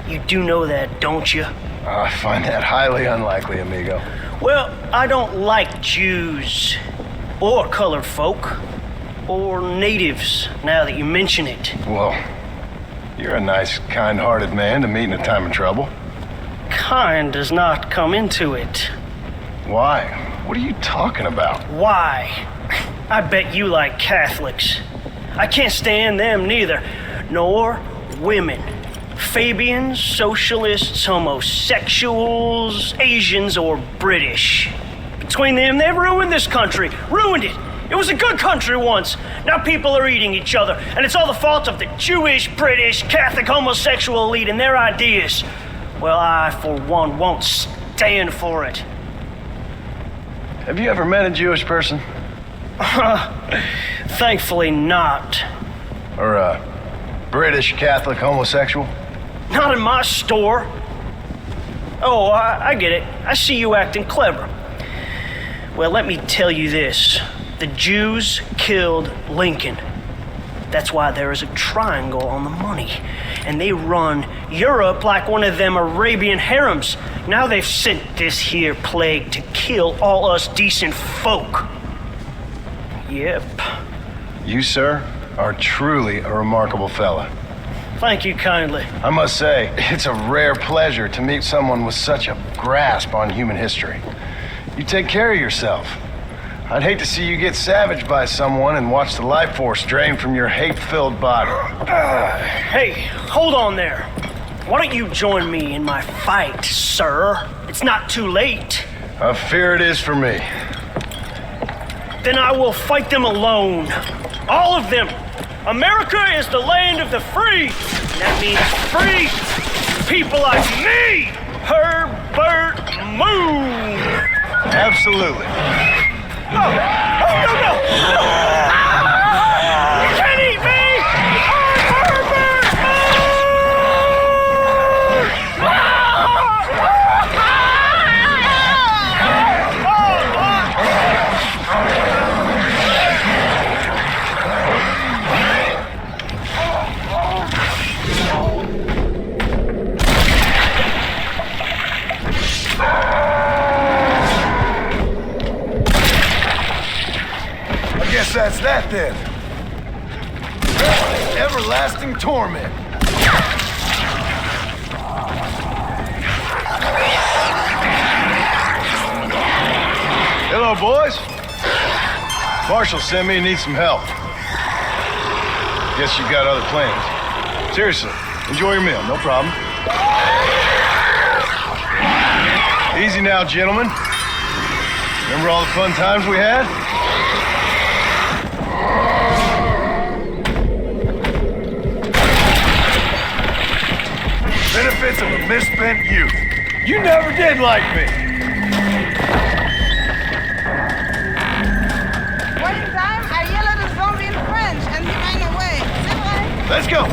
You do know that, don't you? I find that highly unlikely, amigo. Well, I don't like Jews. Or colored folk. Or natives, now that you mention it. Well, you're a nice, kind-hearted man to meet in a time of trouble. Kind does not come into it. Why? What are you talking about? Why? I bet you like Catholics. I can't stand them neither. Nor women. Fabians, socialists, homosexuals, Asians, or British. Between them, they've ruined this country. Ruined it. It was a good country once. Now people are eating each other, and it's all the fault of the Jewish, British, Catholic, homosexual elite and their ideas. Well, I, for one, won't stand for it. Have you ever met a Jewish person? Thankfully not. Or a British Catholic homosexual? Not in my store. Oh, I get it. I see you acting clever. Well, let me tell you this. The Jews killed Lincoln. That's why there is a triangle on the money. And they run Europe like one of them Arabian harems. Now they've sent this here plague to kill all us decent folk. Yep. You, sir, are truly a remarkable fella. Thank you kindly. I must say, it's a rare pleasure to meet someone with such a grasp on human history. You take care of yourself. I'd hate to see you get savaged by someone and watch the life force drain from your hate-filled body. Hey, hold on there. Why don't you join me in my fight, sir? It's not too late. I fear it is for me. Then I will fight them alone. All of them. America is the land of the free. And that means free people like me, Herbert Moon. Absolutely. No! Oh, no, no! No! You can't eat me! I'm Herbert That's that then. Everlasting torment. Hello, boys. Marshall sent me and needs some help. Guess you've got other plans. Seriously, enjoy your meal, no problem. Easy now, gentlemen. Remember all the fun times we had? Benefits of a misspent youth. You never did like me. One time, I yelled at a zombie in French, and he ran away. Let's go.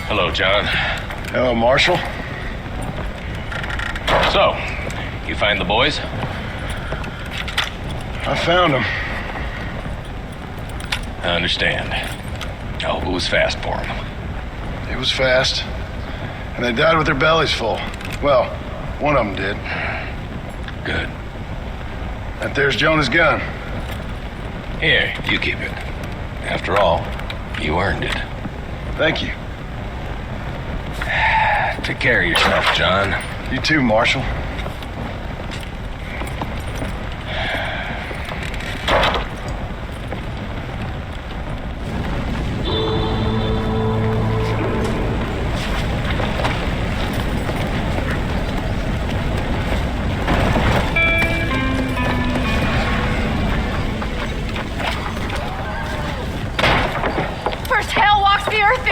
Hello, John. Hello, Marshall. So, you find the boys? I found them. I understand. I hope it was fast for them. It was fast. And they died with their bellies full. Well, one of them did. Good. That there's Jonah's gun. Here, you keep it. After all, you earned it. Thank you. Take care of yourself, John. You too, Marshal.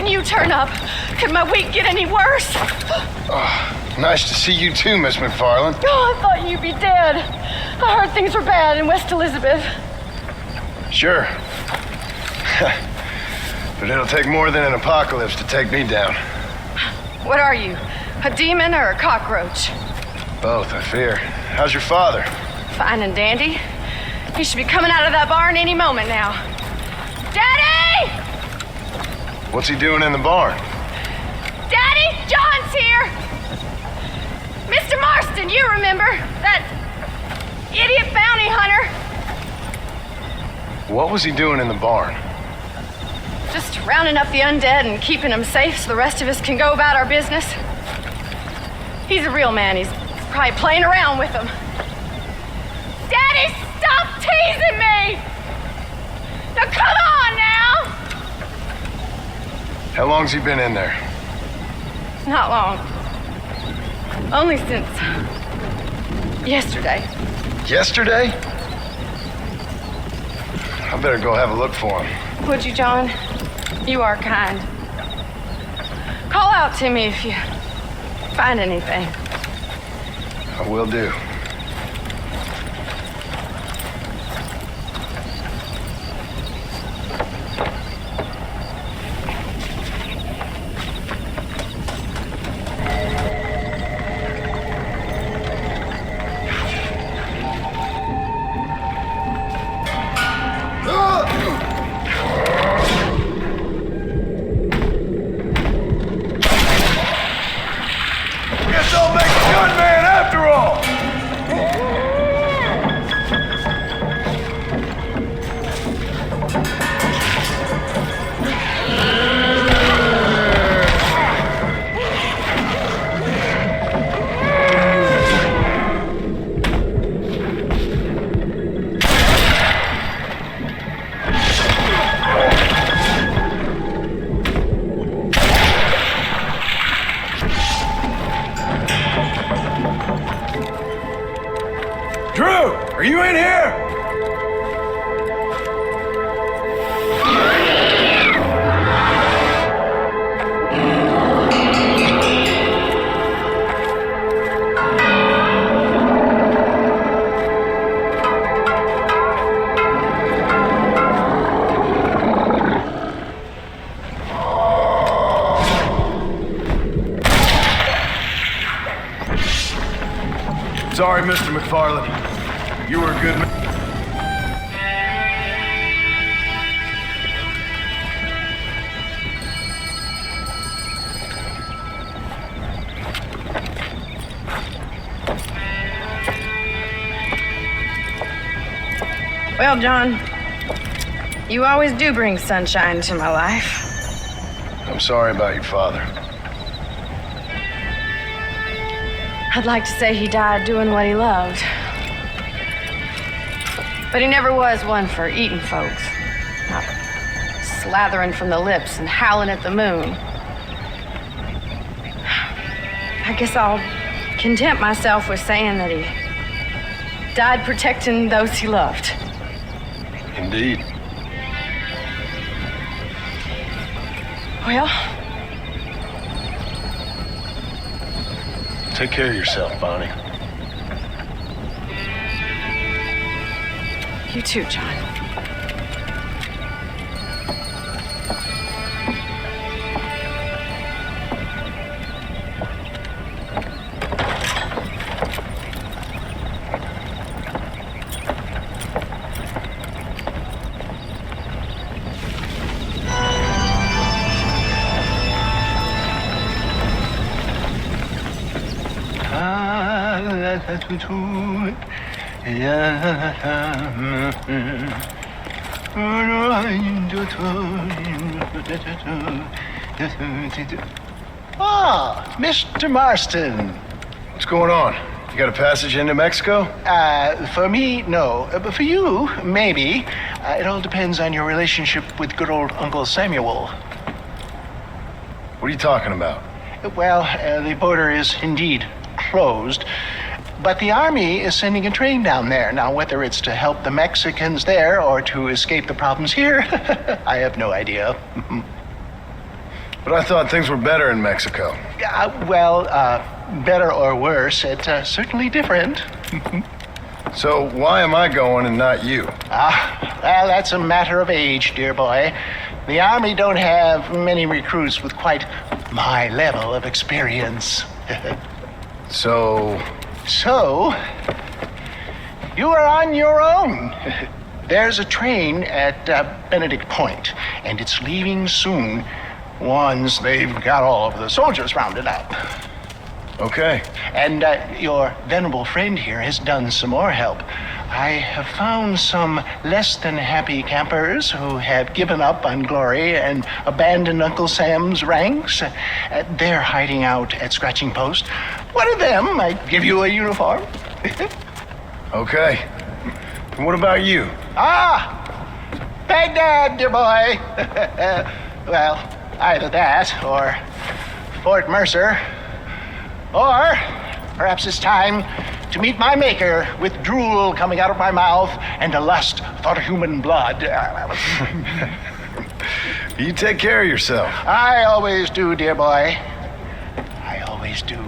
You turn up. Could my week get any worse? Nice to see you too, Miss McFarland. Oh, I thought you'd be dead. I heard things were bad in West Elizabeth. Sure. But it'll take more than an apocalypse to take me down. What are you? A demon or a cockroach? Both, I fear. How's your father? Fine and dandy. He should be coming out of that barn any moment now. Daddy! What's he doing in the barn? Daddy, John's here! Mr. Marston, you remember? That idiot bounty hunter. What was he doing in the barn? Just rounding up the undead and keeping them safe so the rest of us can go about our business. He's a real man. He's probably playing around with them. Daddy, stop teasing me! Now come on now! How long's he been in there? Not long. Only since yesterday. Yesterday? I better go have a look for him. Would you, John? You are kind. Call out to me if you find anything. I will do. Are you in here? Sorry, Mr. McFarland. You were a good man. Well, John, you always do bring sunshine to my life. I'm sorry about your father. I'd like to say he died doing what he loved. But he never was one for eating folks. Not slathering from the lips and howling at the moon. I guess I'll content myself with saying that he died protecting those he loved. Indeed. Well, take care of yourself, Bonnie. You too, John. Ah, Mr. Marston. What's going on? You got a passage into Mexico? For me, no. But for you, maybe. It all depends on your relationship with good old Uncle Samuel. What are you talking about? Well, the border is indeed closed, but the army is sending a train down there. Now, whether it's to help the Mexicans there or to escape the problems here, I have no idea. But I thought things were better in Mexico. Better or worse, it's certainly different. So why am I going and not you? Well, that's a matter of age, dear boy. The Army don't have many recruits with quite my level of experience. So, you are on your own. There's a train at Benedict Point, and it's leaving soon once they've got all of the soldiers rounded up. Okay. And your venerable friend here has done some more help. I have found some less than happy campers who have given up on glory and abandoned Uncle Sam's ranks. They're hiding out at Scratching Post. One of them might give you a uniform. Okay. And what about you? Baghdad, dear boy. Well, either that or Fort Mercer. Or perhaps it's time to meet my maker with drool coming out of my mouth and a lust for human blood. You take care of yourself. I always do, dear boy. I always do.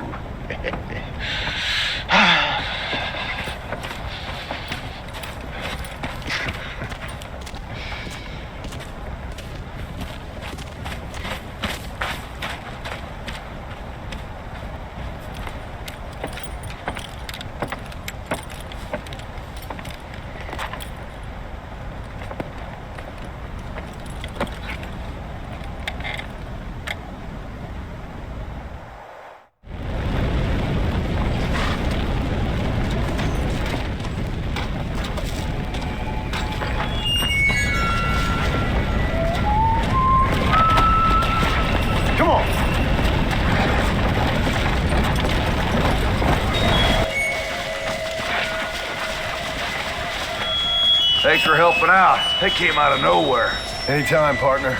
Thanks for helping out. They came out of nowhere. Anytime, partner.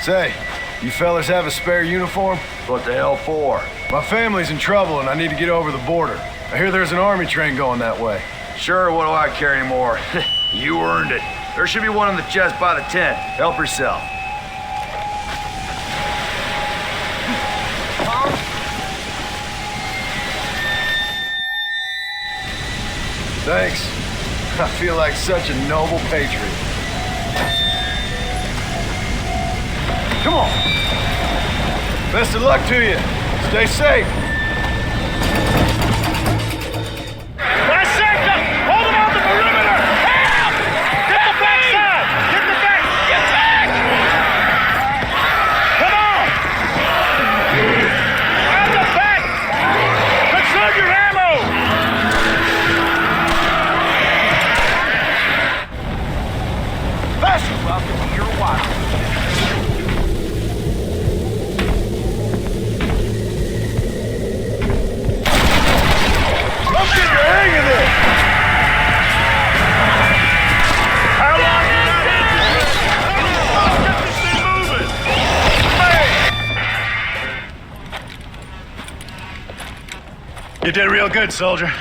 Say, you fellas have a spare uniform? What the hell for? My family's in trouble and I need to get over the border. I hear there's an army train going that way. Sure, what do I care anymore? You earned it. There should be one in the chest by the tent. Help yourself. Thanks. I feel like such a noble patriot. Come on. Best of luck to you. Stay safe. Last sector! Hold them on the perimeter! Help! Get the backside! Get the back! Get back! Come on! On the back! Conserve your ammo! Welcome to your wild. I'm getting the hang of this! How long did I get this thing moving? You did real good, soldier.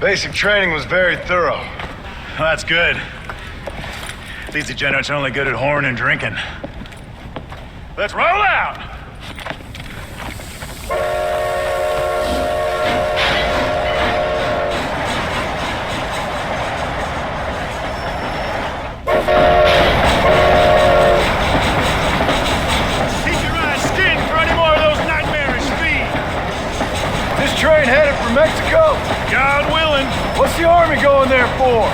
Basic training was very thorough. Well, that's good. These degenerates are only good at whoring and drinking. Let's roll out! Keep your eyes skinned for any more of those nightmarish feet. This train headed for Mexico? God willing. What's the army going there for?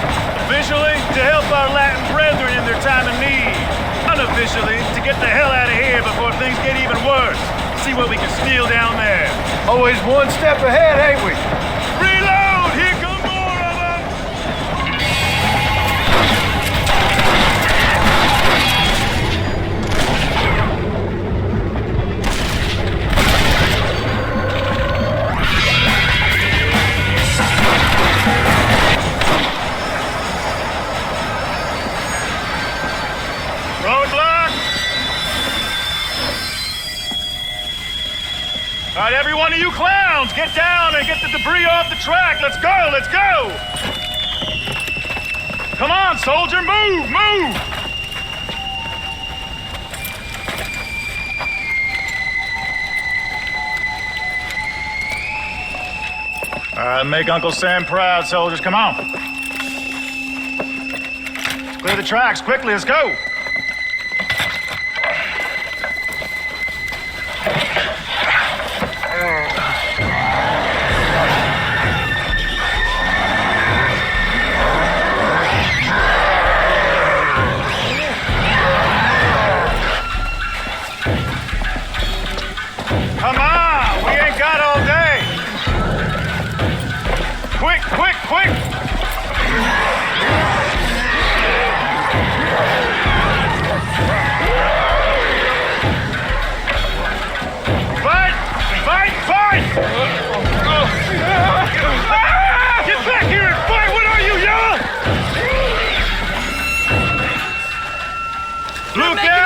Officially, to help our Latin brethren in their time of need. Unofficially, to get the hell out of here before things get even worse. See what we can steal down there. Always one step ahead, ain't we? Reload! All right, every one of you clowns, get down and get the debris off the track. Let's go, let's go! Come on, soldier, move, move! All right, make Uncle Sam proud, soldiers, come on. Clear the tracks, quickly, let's go! Come on, we ain't got all day. Quick, quick, quick! Fight! Fight! Fight! Get back here and fight! What are you, young? Look out!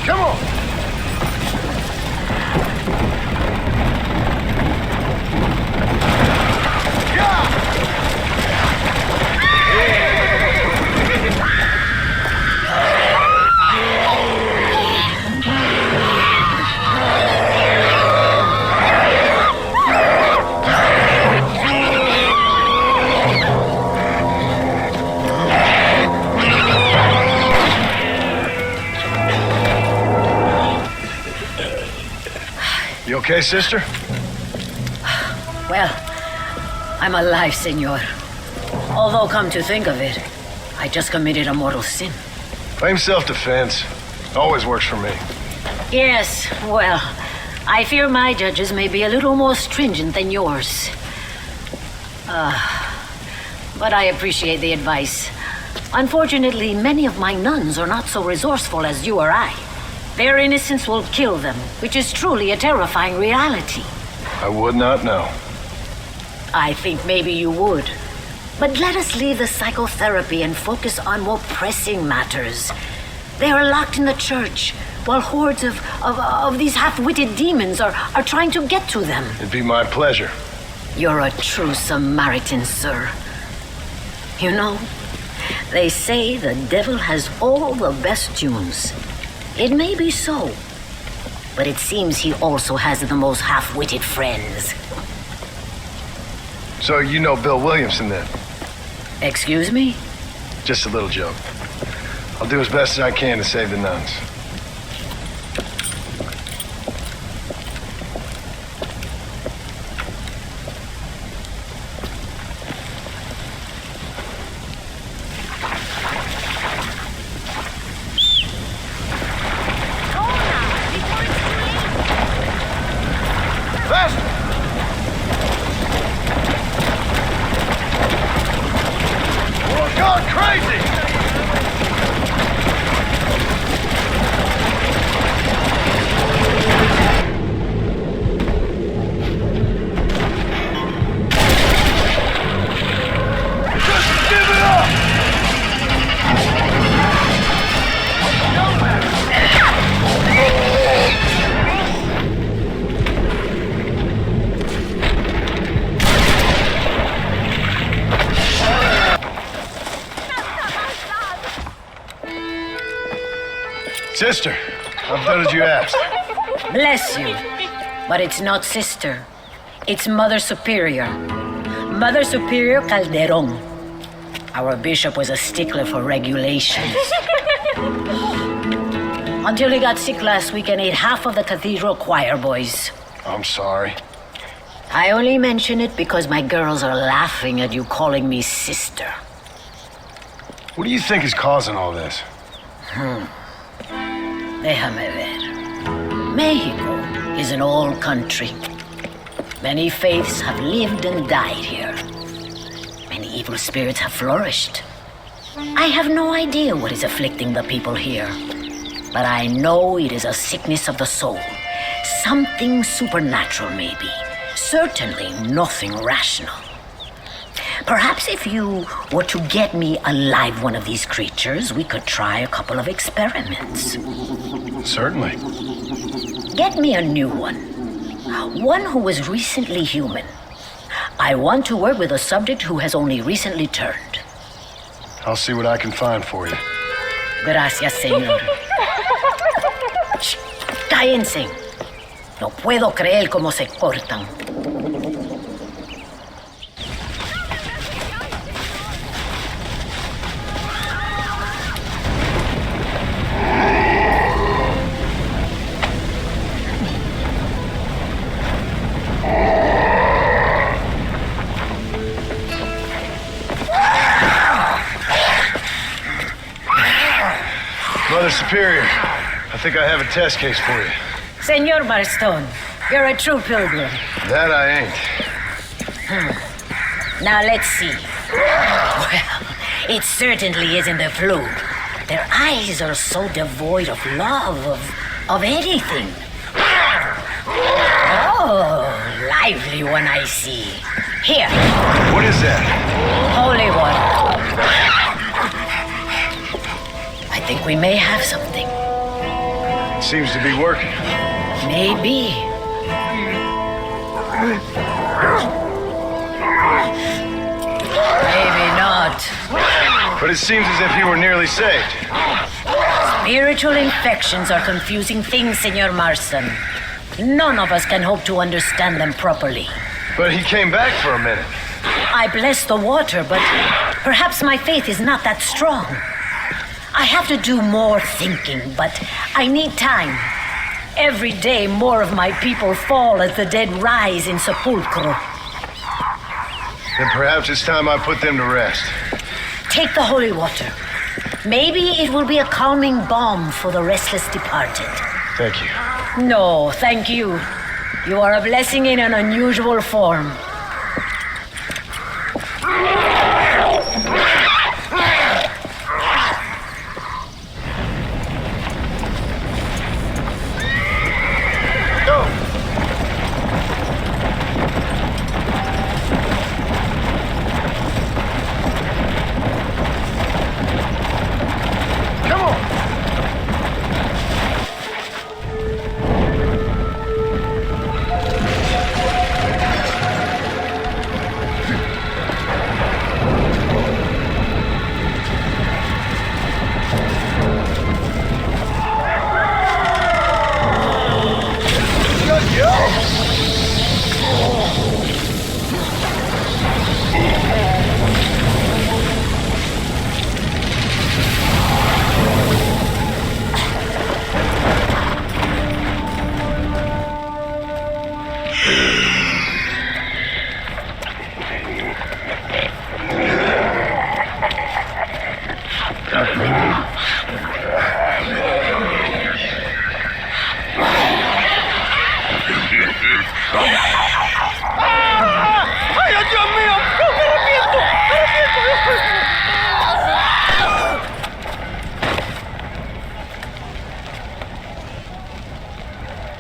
Come on! You okay, sister? Well, I'm alive, senor. Although, come to think of it, I just committed a mortal sin. Blame self-defense. Always works for me. Yes, well, I fear my judges may be a little more stringent than yours. But I appreciate the advice. Unfortunately, many of my nuns are not so resourceful as you or I. Their innocence will kill them, which is truly a terrifying reality. I would not know. I think maybe you would. But let us leave the psychotherapy and focus on more pressing matters. They are locked in the church, while hordes of these half-witted demons are trying to get to them. It'd be my pleasure. You're a true Samaritan, sir. You know, they say the devil has all the best tunes. It may be so, but it seems he also has the most half-witted friends. So you know Bill Williamson then? Excuse me? Just a little joke. I'll do as best as I can to save the nuns. Sister, I've done as you asked. Bless you. But it's not sister. It's Mother Superior. Mother Superior Calderon. Our bishop was a stickler for regulations. Until he got sick last week and ate half of the cathedral choir boys. I'm sorry. I only mention it because my girls are laughing at you calling me sister. What do you think is causing all this? Déjame ver. Mexico is an old country. Many faiths have lived and died here. Many evil spirits have flourished. I have no idea what is afflicting the people here, but I know it is a sickness of the soul. Something supernatural, maybe. Certainly nothing rational. Perhaps if you were to get me a live one of these creatures, we could try a couple of experiments. Certainly. Get me a new one. One who was recently human. I want to work with a subject who has only recently turned. I'll see what I can find for you. Gracias, señor. Shh, cállense. No puedo creer cómo se portan. Mother Superior, I think I have a test case for you. Senor Marston, you're a true pilgrim. That I ain't. Now let's see. Well, it certainly isn't the flu. Their eyes are so devoid of love, of anything. Oh, lively one I see. Here. What is that? Holy water. I think we may have something. It seems to be working. Maybe. Maybe not. But it seems as if you were nearly saved. Spiritual infections are confusing things, Senor Marston. None of us can hope to understand them properly. But he came back for a minute. I bless the water, but perhaps my faith is not that strong. I have to do more thinking, but I need time. Every day, more of my people fall as the dead rise in sepulchro. Then perhaps it's time I put them to rest. Take the holy water. Maybe it will be a calming balm for the restless departed. Thank you. No, thank you. You are a blessing in an unusual form.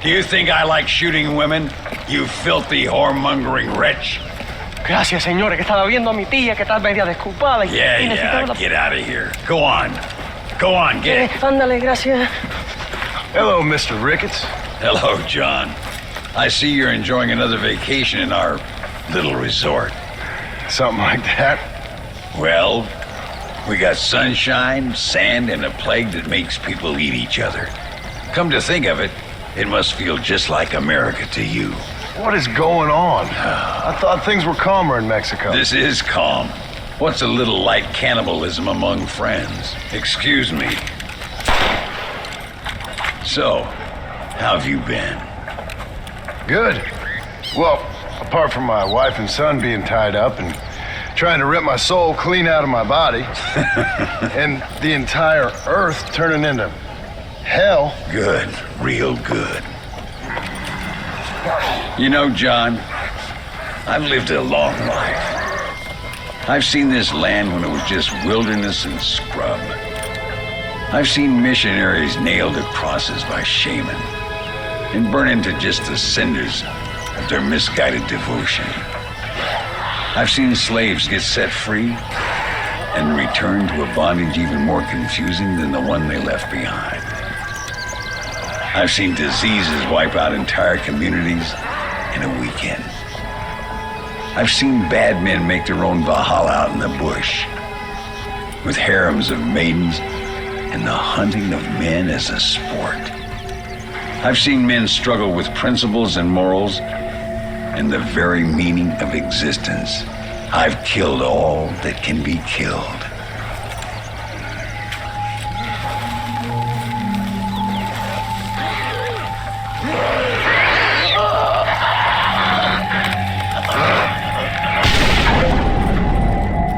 Do you think I like shooting women, you filthy whoremongering wretch? Gracias, señores, que estaba viendo a mi tía que está media desculpada y Yeah, get out of here. Go on. Go on, get it. Ándale, gracias. Hello, Mr. Ricketts. Hello, John. I see you're enjoying another vacation in our little resort. Something like that. Well, We got sunshine, sand, and a plague that makes people eat each other. Come to think of it, it must feel just like America to you. What is going on? I thought things were calmer in Mexico. This is calm. What's a little light cannibalism among friends? Excuse me. So, how have you been? Good. Well, apart from my wife and son being tied up and trying to rip my soul clean out of my body, and the entire earth turning into hell. Good, real good. You know, John, I've lived a long life. I've seen this land when it was just wilderness and scrub. I've seen missionaries nailed to crosses by shaman and burn into just the cinders of their misguided devotion. I've seen slaves get set free and return to a bondage even more confusing than the one they left behind. I've seen diseases wipe out entire communities in a weekend. I've seen bad men make their own Valhalla out in the bush, with harems of maidens and the hunting of men as a sport. I've seen men struggle with principles and morals and the very meaning of existence. I've killed all that can be killed.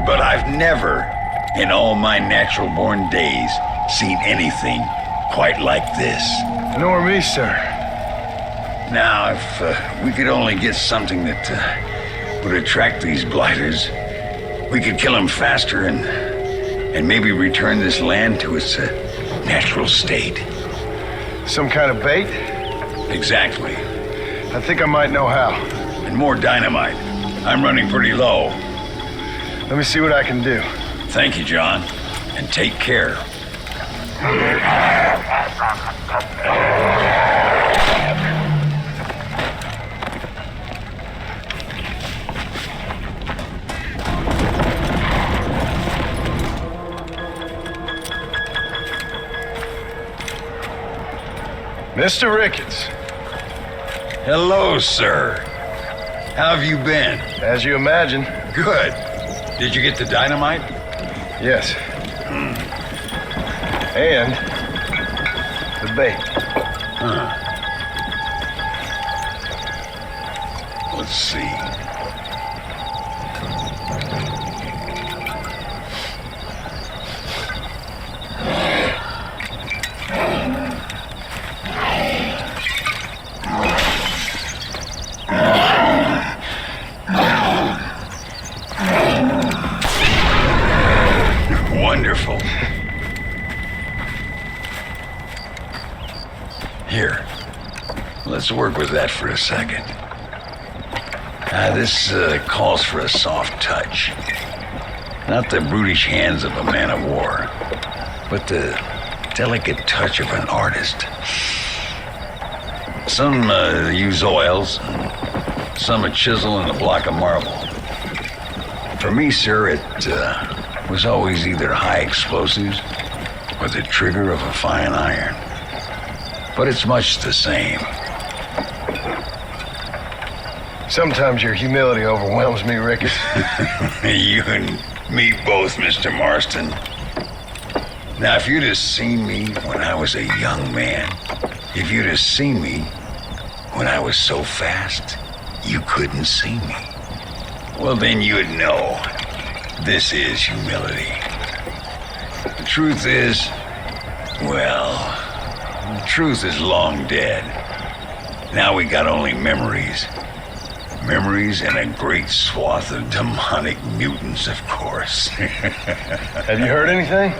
But I've never, in all my natural-born days, seen anything quite like this. Nor me, sir. Now, if we could only get something that would attract these blighters, we could kill them faster and maybe return this land to its natural state. Some kind of bait? Exactly. I think I might know how. And more dynamite. I'm running pretty low. Let me see what I can do. Thank you, John. And take care. Mr. Ricketts. Hello, sir. How have you been? As you imagine. Good. Did you get the dynamite? Yes. And the bait. Huh. Let's see. Wonderful. Here, let's work with that for a second. This calls for a soft touch. Not the brutish hands of a man of war, but the delicate touch of an artist. Some use oils, some a chisel and a block of marble. For me, sir, it was always either high explosives or the trigger of a fine iron. But it's much the same. Sometimes your humility overwhelms me, Ricketts. You and me both, Mr. Marston. Now, if you'd have seen me when I was a young man, if you'd have seen me when I was so fast, you couldn't see me. Well, then you'd know this is humility. The truth is, well, the truth is long dead. Now we got only memories. Memories and a great swath of demonic mutants, of course. Have you heard anything?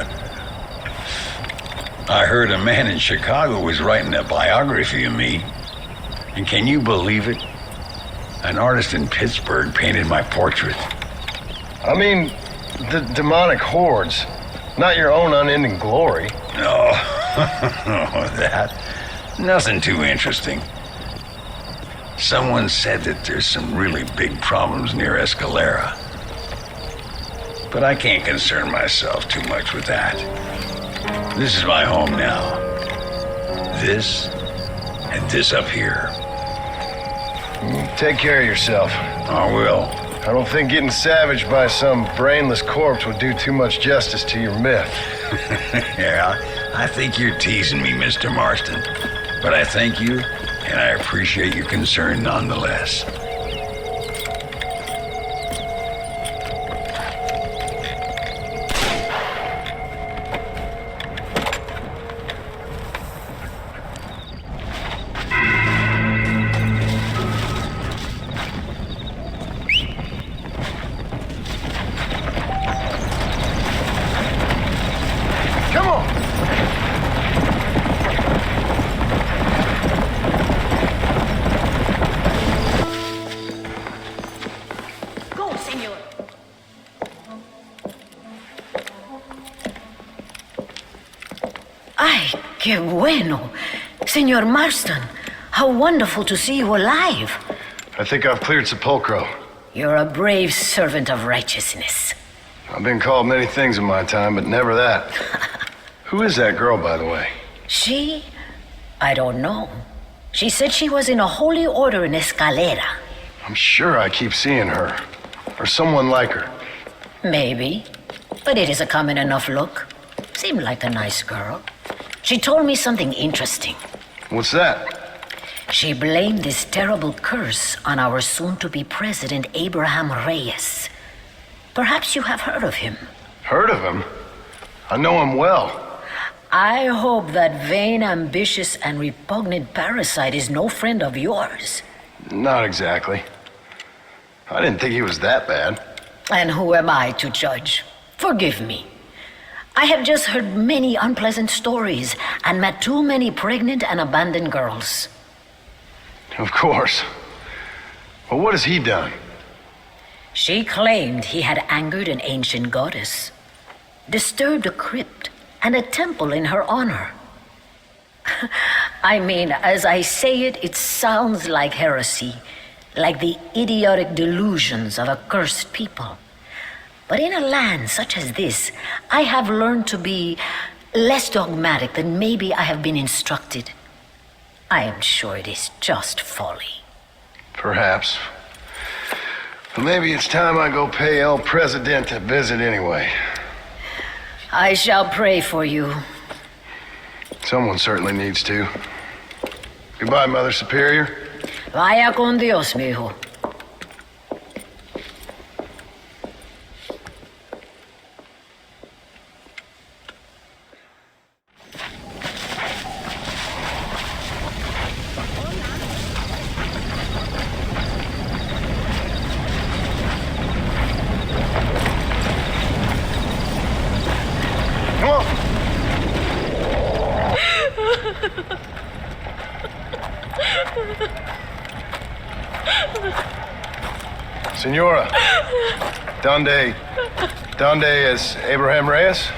I heard a man in Chicago was writing a biography of me. And can you believe it? An artist in Pittsburgh painted my portrait. I mean, the demonic hordes, not your own unending glory. No, that. Nothing too interesting. Someone said that there's some really big problems near Escalera. But I can't concern myself too much with that. This is my home now. This and this up here. Take care of yourself. I will. I don't think getting savaged by some brainless corpse would do too much justice to your myth. Yeah, I think you're teasing me, Mr. Marston. But I thank you, and I appreciate your concern nonetheless. Que bueno. Senor Marston, how wonderful to see you alive. I think I've cleared Sepulcro. You're a brave servant of righteousness. I've been called many things in my time, but never that. Who is that girl, by the way? She? I don't know. She said she was in a holy order in Escalera. I'm sure I keep seeing her. Or someone like her. Maybe. But it is a common enough look. Seemed like a nice girl. She told me something interesting. What's that? She blamed this terrible curse on our soon-to-be president, Abraham Reyes. Perhaps you have heard of him. Heard of him? I know him well. I hope that vain, ambitious, and repugnant parasite is no friend of yours. Not exactly. I didn't think he was that bad. And who am I to judge? Forgive me. I have just heard many unpleasant stories and met too many pregnant and abandoned girls. Of course. Well, what has he done? She claimed he had angered an ancient goddess, disturbed a crypt and a temple in her honor. I mean, as I say it, it sounds like heresy, like the idiotic delusions of a cursed people. But in a land such as this, I have learned to be less dogmatic than maybe I have been instructed. I am sure it is just folly. Perhaps. But maybe it's time I go pay El Presidente a visit anyway. I shall pray for you. Someone certainly needs to. Goodbye, Mother Superior. Vaya con Dios, mijo. Senora, ¿Dónde es Abraham Reyes?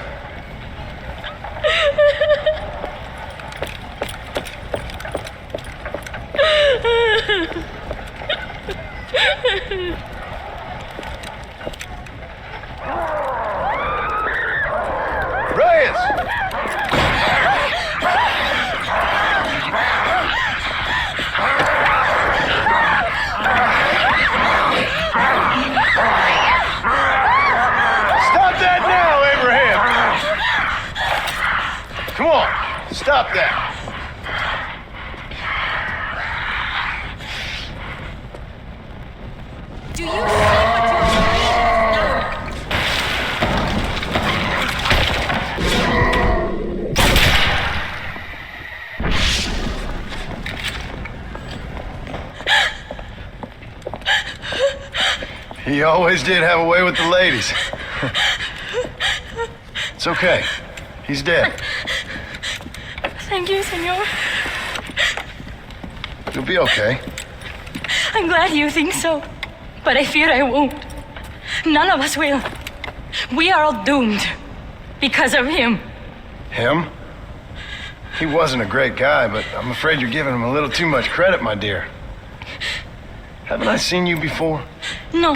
Reyes! Come on, stop that. Do you see what you're He always did have a way with the ladies. It's okay. He's dead. Thank you, senor. You'll be okay. I'm glad you think so, but I fear I won't. None of us will. We are all doomed because of him. Him? He wasn't a great guy, but I'm afraid you're giving him a little too much credit, my dear. Haven't I seen you before? No.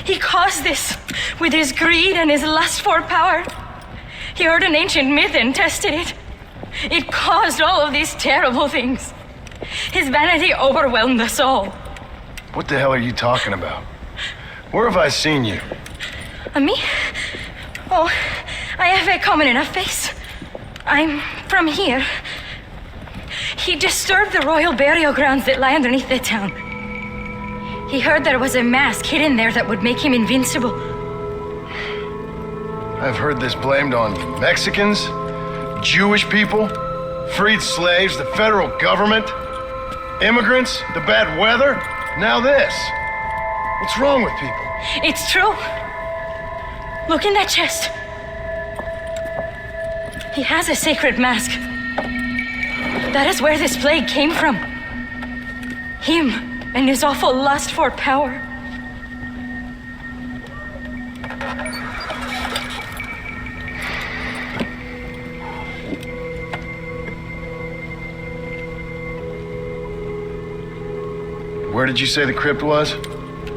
He caused this with his greed and his lust for power. He heard an ancient myth and tested it. It caused all of these terrible things. His vanity overwhelmed us all. What the hell are you talking about? Where have I seen you? Me? Oh, I have a common enough face. I'm from here. He disturbed the royal burial grounds that lie underneath the town. He heard there was a mask hidden there that would make him invincible. I've heard this blamed on Mexicans, Jewish people, freed slaves, the federal government, immigrants, the bad weather, now this. What's wrong with people? It's true. Look in that chest. He has a sacred mask. That is where this plague came from. Him and his awful lust for power. Where did you say the crypt was?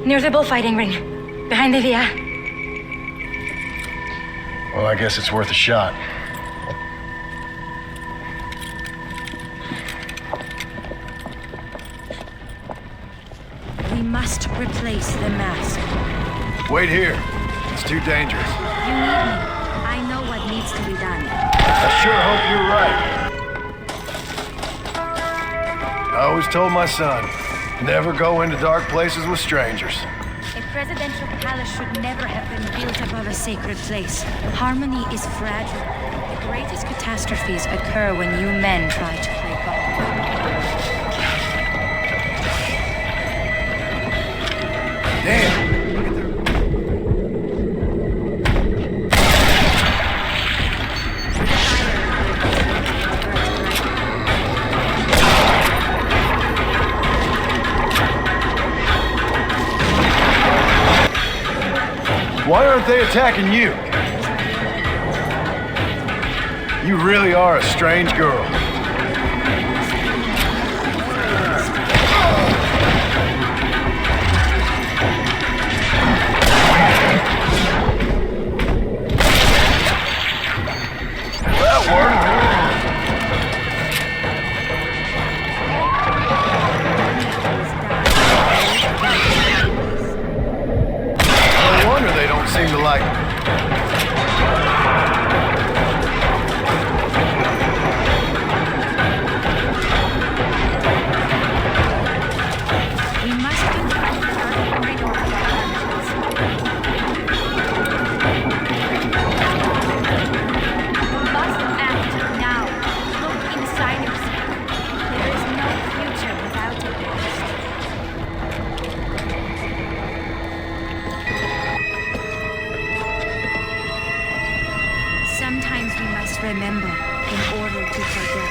Near the bullfighting ring, behind the Via. Well, I guess it's worth a shot. We must replace the mask. Wait here. It's too dangerous. You need me. I know what needs to be done. I sure hope you're right. I always told my son, never go into dark places with strangers. A presidential palace should never have been built above a sacred place. Harmony is fragile. The greatest catastrophes occur when you men try to play God. Damn! Why aren't they attacking you? You really are a strange girl. That worked. No wonder they don't seem to like me. Remember, in order to forget.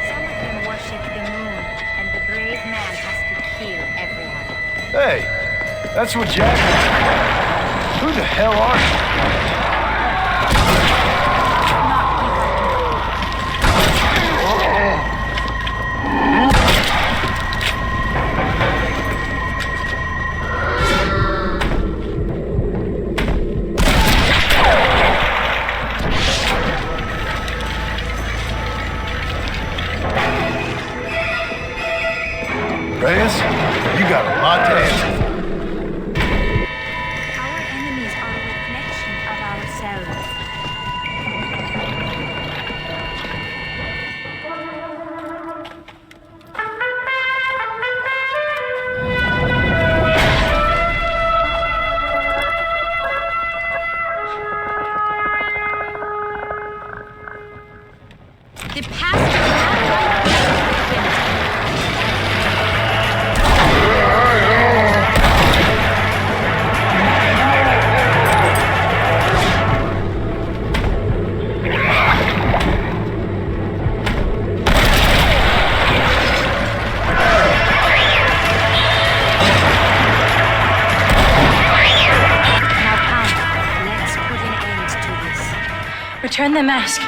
Some of them worship the moon, and the brave man has to kill everyone. Hey, that's what Jack is. Who the hell are you? Reyes, you got a lot to answer. Our enemies are a reflection of Return the mask.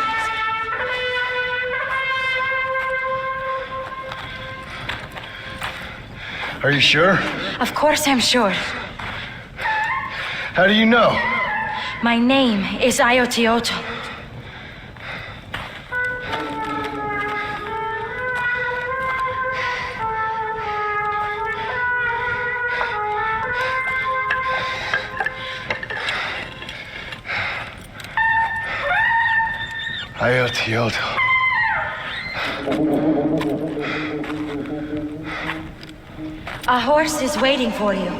Are you sure? Of course I'm sure. How do you know? My name is Ayotioto. Ayotioto. A horse is waiting for you.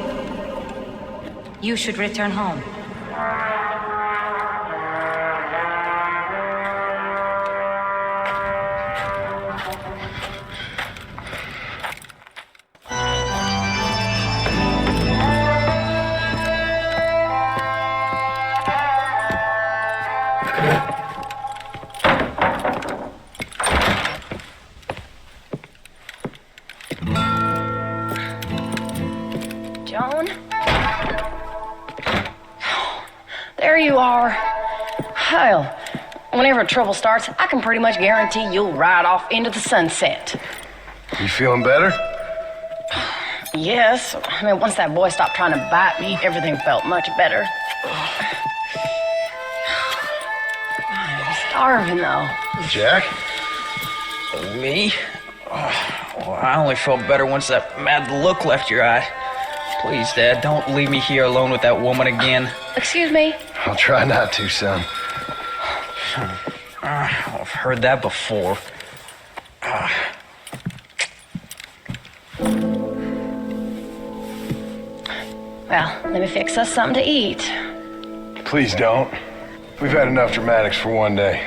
You should return home. John? There you are. Hell, whenever trouble starts, I can pretty much guarantee you'll ride off into the sunset. You feeling better? Yes. I mean, once that boy stopped trying to bite me, everything felt much better. I'm starving, though. Jack? Me? Well, I only felt better once that mad look left your eye. Please, Dad, don't leave me here alone with that woman again. Excuse me? I'll try not to, son. I've heard that before. Well, let me fix us something to eat. Please don't. We've had enough dramatics for one day.